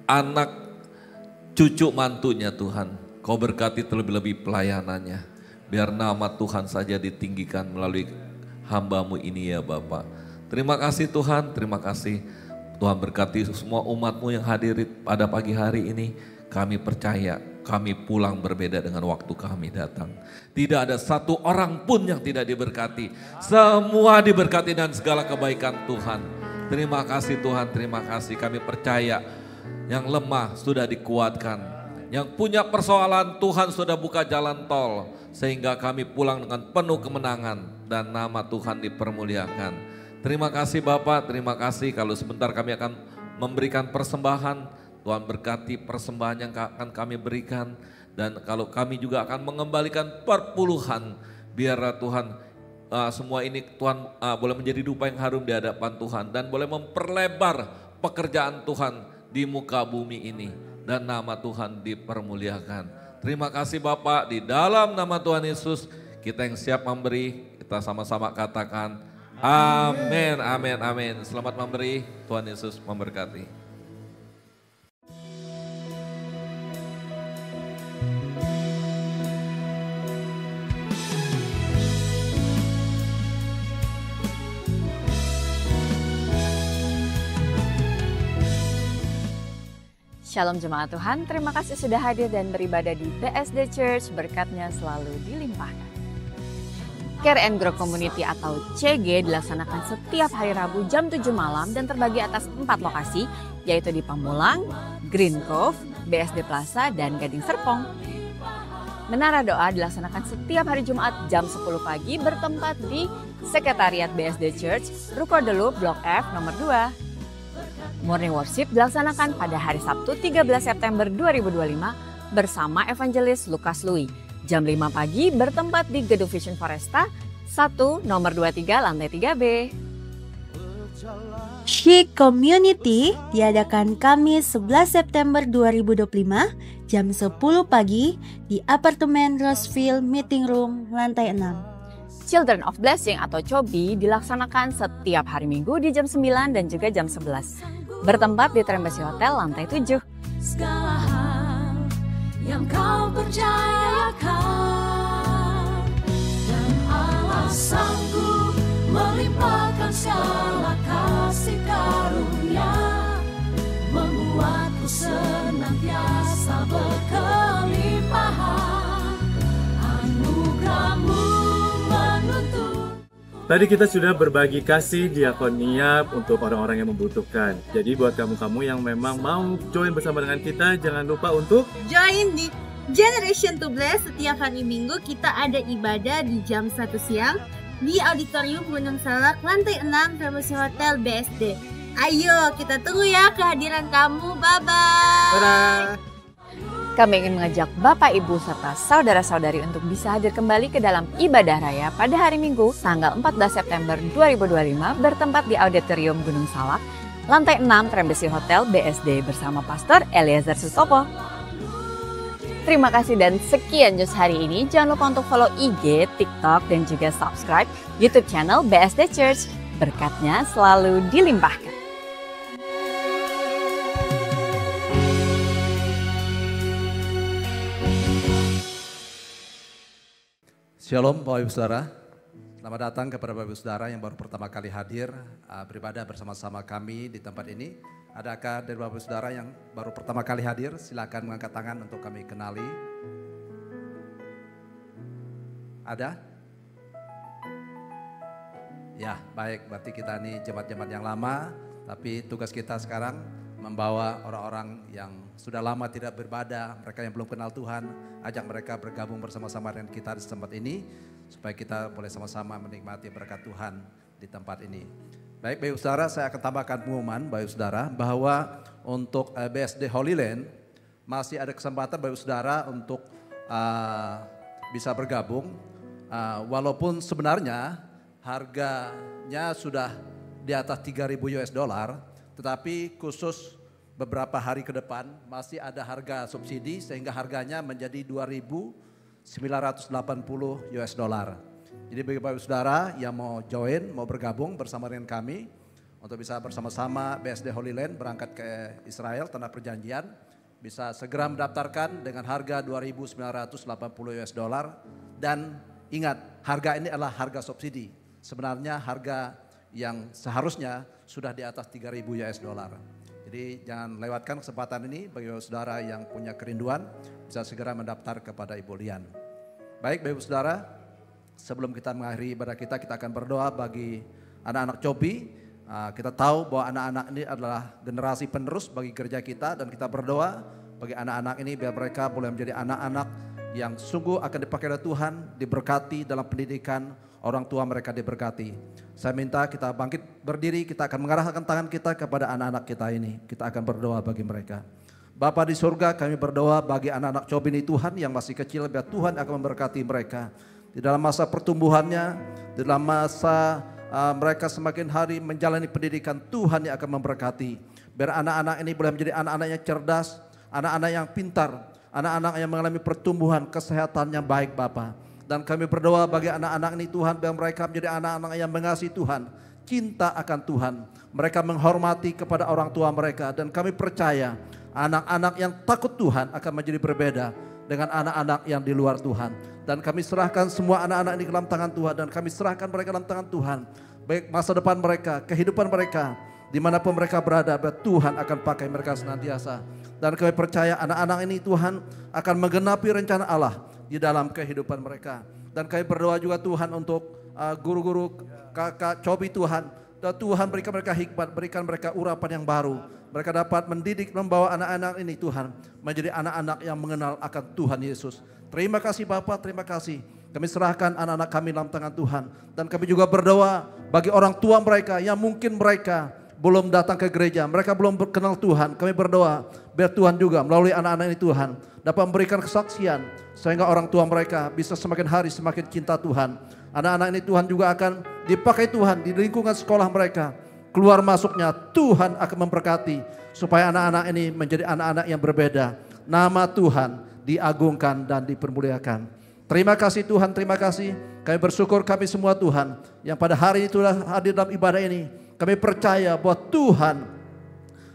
anak cucu mantunya Tuhan. Kau berkati terlebih-lebih pelayanannya. Biar nama Tuhan saja ditinggikan melalui hamba-Mu ini ya Bapa. Terima kasih Tuhan, terima kasih. Tuhan berkati semua umat-Mu yang hadir pada pagi hari ini. Kami percaya kami pulang berbeda dengan waktu kami datang. Tidak ada satu orang pun yang tidak diberkati. Semua diberkati dan segala kebaikan Tuhan. Terima kasih Tuhan, terima kasih. Kami percaya yang lemah sudah dikuatkan. Yang punya persoalan Tuhan sudah buka jalan tol. Sehingga kami pulang dengan penuh kemenangan dan nama Tuhan dipermuliakan. Terima kasih Bapak, terima kasih. Kalau sebentar kami akan memberikan persembahan, Tuhan berkati persembahan yang akan kami berikan. Dan kalau kami juga akan mengembalikan perpuluhan, biarlah Tuhan semua ini Tuhan boleh menjadi dupa yang harum di hadapan Tuhan. Dan boleh memperlebar pekerjaan Tuhan di muka bumi ini. Dan nama Tuhan dipermuliakan. Terima kasih Bapak, di dalam nama Tuhan Yesus kita yang siap memberi, kita sama-sama katakan amin, amin, amin. Selamat memberi, Tuhan Yesus memberkati. Shalom jemaat Tuhan, terima kasih sudah hadir dan beribadah di BSD Church, berkatnya selalu dilimpahkan. Care and Grow Community atau CG dilaksanakan setiap hari Rabu jam 7 malam dan terbagi atas 4 lokasi, yaitu di Pamulang, Green Cove, BSD Plaza, dan Gading Serpong. Menara doa dilaksanakan setiap hari Jumat jam 10 pagi bertempat di Sekretariat BSD Church, Ruko Delu, Blok F nomor 2. Morning Worship dilaksanakan pada hari Sabtu 13 September 2025 bersama Evangelis Lukas Lui. Jam 5 pagi bertempat di Gedung Vision Foresta 1 nomor 23 lantai 3B. Chic Community diadakan Kamis 11 September 2025 jam 10 pagi di apartemen Roseville Meeting Room lantai 6. Children of Blessing atau COBI dilaksanakan setiap hari Minggu di jam 9 dan juga jam 11. Bertempat di Trembesi Hotel lantai 7. Segala hal yang kau percayakan dan Allah sanggup melimpahkan segala kasih karunia, membuatku senantiasa berkelimpahan. Anugerah-Mu menuntun. Tadi kita sudah berbagi kasih diakonia untuk orang-orang yang membutuhkan. Jadi buat kamu-kamu yang memang mau join bersama dengan kita, jangan lupa untuk Join di Generation to Bless. Setiap hari Minggu kita ada ibadah di jam 1 siang di Auditorium Gunung Salak lantai 6 Trembesi Hotel BSD. Ayo kita tunggu ya kehadiran kamu. Bye-bye. Dadah. Kami ingin mengajak Bapak, Ibu, serta saudara-saudari untuk bisa hadir kembali ke dalam ibadah raya pada hari Minggu tanggal 14 September 2025 bertempat di Auditorium Gunung Salak lantai 6 Trembesi Hotel BSD bersama Pastor Eliezer Sutopo. Terima kasih dan sekian news hari ini. Jangan lupa untuk follow IG, TikTok, dan juga subscribe YouTube channel BSD Church. Berkatnya selalu dilimpahkan. Shalom Bapak Ibu Saudara, selamat datang kepada Bapak Ibu Saudara yang baru pertama kali hadir beribadah bersama-sama kami di tempat ini. Adakah dari Bapak Ibu Saudara yang baru pertama kali hadir? Silakan mengangkat tangan untuk kami kenali. Ada? Ya baik, berarti kita ini jemaat-jemaat yang lama, tapi tugas kita sekarang membawa orang-orang yang sudah lama tidak beribadah, mereka yang belum kenal Tuhan, ajak mereka bergabung bersama-sama dengan kita di tempat ini, supaya kita boleh sama-sama menikmati berkat Tuhan di tempat ini. Baik, Bapak Saudara, saya akan tambahkan pengumuman, Bapak Saudara, bahwa untuk BSD Holy Land masih ada kesempatan Bapak Saudara untuk bisa bergabung, walaupun sebenarnya harganya sudah di atas 3.000 US dollar. Tetapi khusus beberapa hari ke depan masih ada harga subsidi sehingga harganya menjadi 2.980 US dollar. Jadi bagi Bapak Saudara yang mau join, mau bergabung bersama dengan kami untuk bisa bersama-sama BSD Holy Land berangkat ke Israel, tanah perjanjian, bisa segera mendaftarkan dengan harga 2.980 US dollar. Dan ingat, harga ini adalah harga subsidi. Sebenarnya harga yang seharusnya sudah di atas 3.000 US dollar. Jadi jangan lewatkan kesempatan ini bagi saudara yang punya kerinduan bisa segera mendaftar kepada Ibu Lian. Baik Bapak Saudara, sebelum kita mengakhiri ibadah kita akan berdoa bagi anak-anak Cobi. Kita tahu bahwa anak-anak ini adalah generasi penerus bagi gereja kita dan kita berdoa bagi anak-anak ini biar mereka boleh menjadi anak-anak yang sungguh akan dipakai oleh Tuhan, diberkati dalam pendidikan, orang tua mereka diberkati. Saya minta kita bangkit berdiri, kita akan mengarahkan tangan kita kepada anak-anak kita ini. Kita akan berdoa bagi mereka. Bapa di surga, kami berdoa bagi anak-anak Cobi ini Tuhan yang masih kecil, biar Tuhan akan memberkati mereka. Di dalam masa pertumbuhannya, di dalam masa mereka semakin hari menjalani pendidikan, Tuhan yang akan memberkati. Biar anak-anak ini boleh menjadi anak-anak yang cerdas, anak-anak yang pintar, anak-anak yang mengalami pertumbuhan, kesehatan yang baik Bapa. Dan kami berdoa bagi anak-anak ini Tuhan, biar mereka menjadi anak-anak yang mengasihi Tuhan, cinta akan Tuhan. Mereka menghormati kepada orang tua mereka dan kami percaya anak-anak yang takut Tuhan akan menjadi berbeda dengan anak-anak yang di luar Tuhan. Dan kami serahkan semua anak-anak ini ke dalam tangan Tuhan dan kami serahkan mereka dalam tangan Tuhan. Baik masa depan mereka, kehidupan mereka, dimanapun mereka berada, biar Tuhan akan pakai mereka senantiasa. Dan kami percaya anak-anak ini Tuhan akan menggenapi rencana Allah di dalam kehidupan mereka. Dan kami berdoa juga Tuhan untuk guru-guru kakak Cobi Tuhan. Dan Tuhan berikan mereka hikmat, berikan mereka urapan yang baru. Mereka dapat mendidik, membawa anak-anak ini Tuhan menjadi anak-anak yang mengenal akan Tuhan Yesus. Terima kasih Bapak, terima kasih. Kami serahkan anak-anak kami dalam tangan Tuhan. Dan kami juga berdoa bagi orang tua mereka yang mungkin mereka belum datang ke gereja, mereka belum kenal Tuhan. Kami berdoa biar Tuhan juga melalui anak-anak ini Tuhan dapat memberikan kesaksian sehingga orang tua mereka bisa semakin hari semakin cinta Tuhan. Anak-anak ini Tuhan juga akan dipakai Tuhan di lingkungan sekolah mereka. Keluar masuknya Tuhan akan memberkati supaya anak-anak ini menjadi anak-anak yang berbeda. Nama Tuhan diagungkan dan dipermuliakan. Terima kasih Tuhan, terima kasih. Kami bersyukur kami semua Tuhan yang pada hari itu hadir dalam ibadah ini. Kami percaya bahwa Tuhan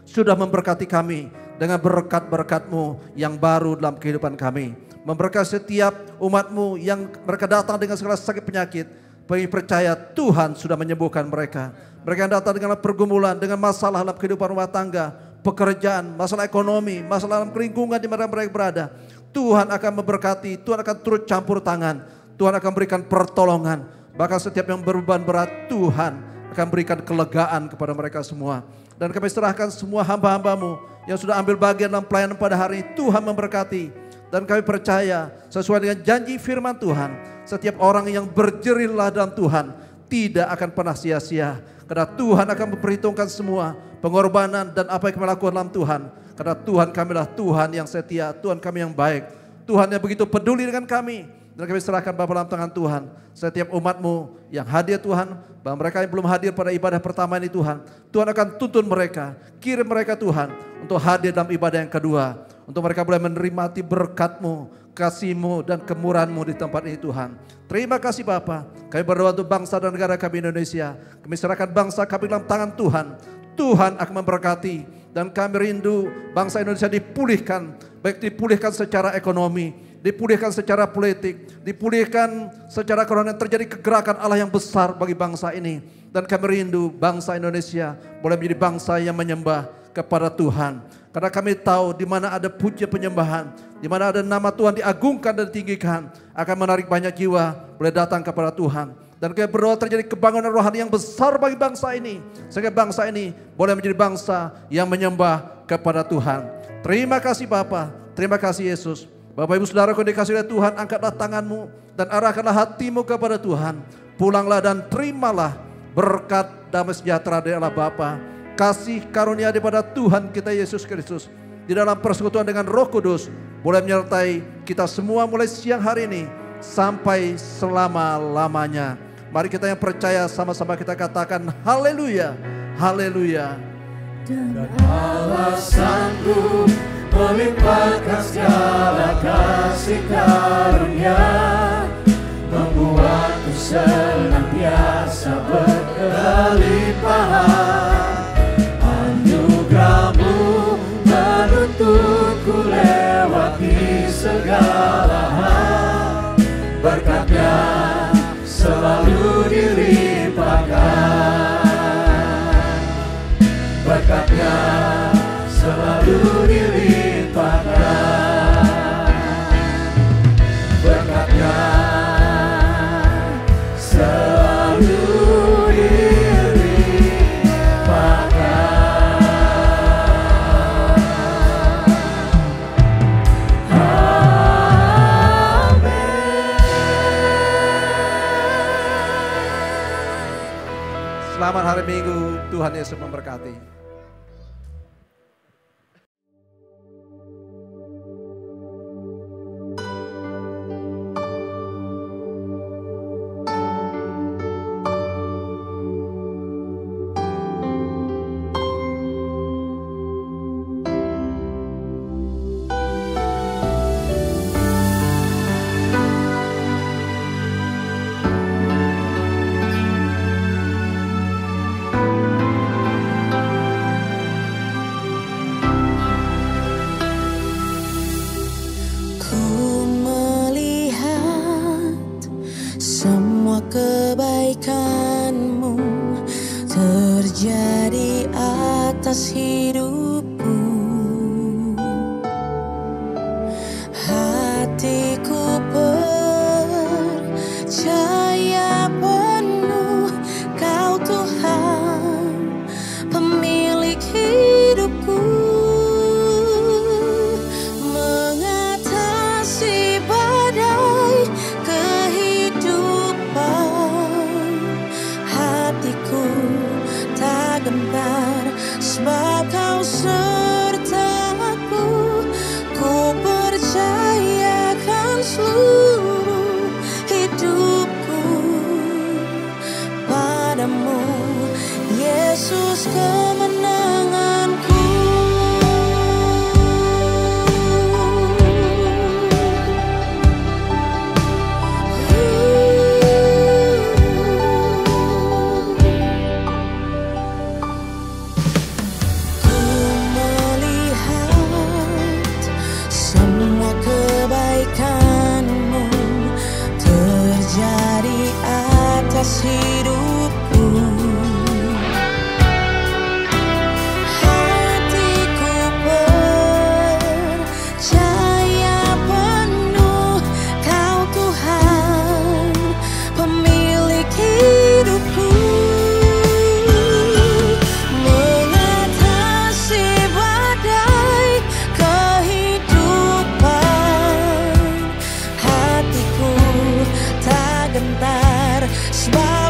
sudah memberkati kami dengan berkat-berkat-Mu yang baru dalam kehidupan kami. Memberkati setiap umat-Mu yang mereka datang dengan segala sakit penyakit. Kami percaya Tuhan sudah menyembuhkan mereka. Mereka yang datang dengan pergumulan, dengan masalah dalam kehidupan rumah tangga, pekerjaan, masalah ekonomi, masalah dalam lingkungan di mana mereka berada. Tuhan akan memberkati, Tuhan akan turut campur tangan. Tuhan akan berikan pertolongan. Bahkan setiap yang berbeban berat, Tuhan akan berikan kelegaan kepada mereka semua. Dan kami serahkan semua hamba-hamba-Mu yang sudah ambil bagian dalam pelayanan pada hari ini. Tuhan memberkati. Dan kami percaya sesuai dengan janji firman Tuhan, setiap orang yang berjerilah dalam Tuhan tidak akan pernah sia-sia. Karena Tuhan akan memperhitungkan semua pengorbanan dan apa yang kami lakukan dalam Tuhan. Karena Tuhan kamilah Tuhan yang setia, Tuhan kami yang baik. Tuhan yang begitu peduli dengan kami. Dan kami serahkan Bapa dalam tangan Tuhan. Setiap umat-Mu yang hadir Tuhan, bahwa mereka yang belum hadir pada ibadah pertama ini Tuhan, Tuhan akan tuntun mereka, kirim mereka Tuhan untuk hadir dalam ibadah yang kedua. Untuk mereka boleh menerima berkat-Mu, kasih-Mu dan kemurahan-Mu di tempat ini Tuhan. Terima kasih Bapa. Kami berdoa untuk bangsa dan negara kami Indonesia. Kami serahkan bangsa kami dalam tangan Tuhan. Tuhan akan memberkati. Dan kami rindu bangsa Indonesia dipulihkan. Baik dipulihkan secara ekonomi, dipulihkan secara politik, dipulihkan secara kerohanian. Terjadi kegerakan Allah yang besar bagi bangsa ini. Dan kami rindu bangsa Indonesia boleh menjadi bangsa yang menyembah kepada Tuhan. Karena kami tahu di mana ada puja penyembahan, di mana ada nama Tuhan diagungkan dan ditinggikan, akan menarik banyak jiwa boleh datang kepada Tuhan. Dan kami berdoa terjadi kebangunan rohani yang besar bagi bangsa ini, sehingga bangsa ini boleh menjadi bangsa yang menyembah kepada Tuhan. Terima kasih Bapa, terima kasih Yesus. Bapak Ibu Saudaraku yang dikasihi oleh Tuhan, angkatlah tanganmu dan arahkanlah hatimu kepada Tuhan. Pulanglah dan terimalah berkat damai sejahtera dari Allah Bapa, kasih karunia daripada Tuhan kita Yesus Kristus, di dalam persekutuan dengan Roh Kudus, boleh menyertai kita semua mulai siang hari ini sampai selama-lamanya. Mari kita yang percaya sama-sama kita katakan haleluya, haleluya. Dan Allah sanggup melimpahkan segala kasih karunia, membuatku senantiasa berkelimpahan. Anugerah-Mu menuntunku lewati segala hal, berkat-Nya selalu dilimpahkan, berkat-Nya selalu dilimpahkan, berkat-Nya selalu Selamat hari Minggu, Tuhan Yesus memberkati. kebaikan-Mu terjadi atas hidupku. Hatiku percaya penuh Kau Tuhan, pemilik hidupku. Mengatasi badai kehidupan, hatiku tak gentar sebab Kau sertaku. Ku percayakan seluruh hidupku padamu, Yesus kemenanganku. Atas hidupku, hatiku percaya penuh Kau Tuhan, pemilik hidupku. Mengatasi badai kehidupan, hatiku tak gentar sebab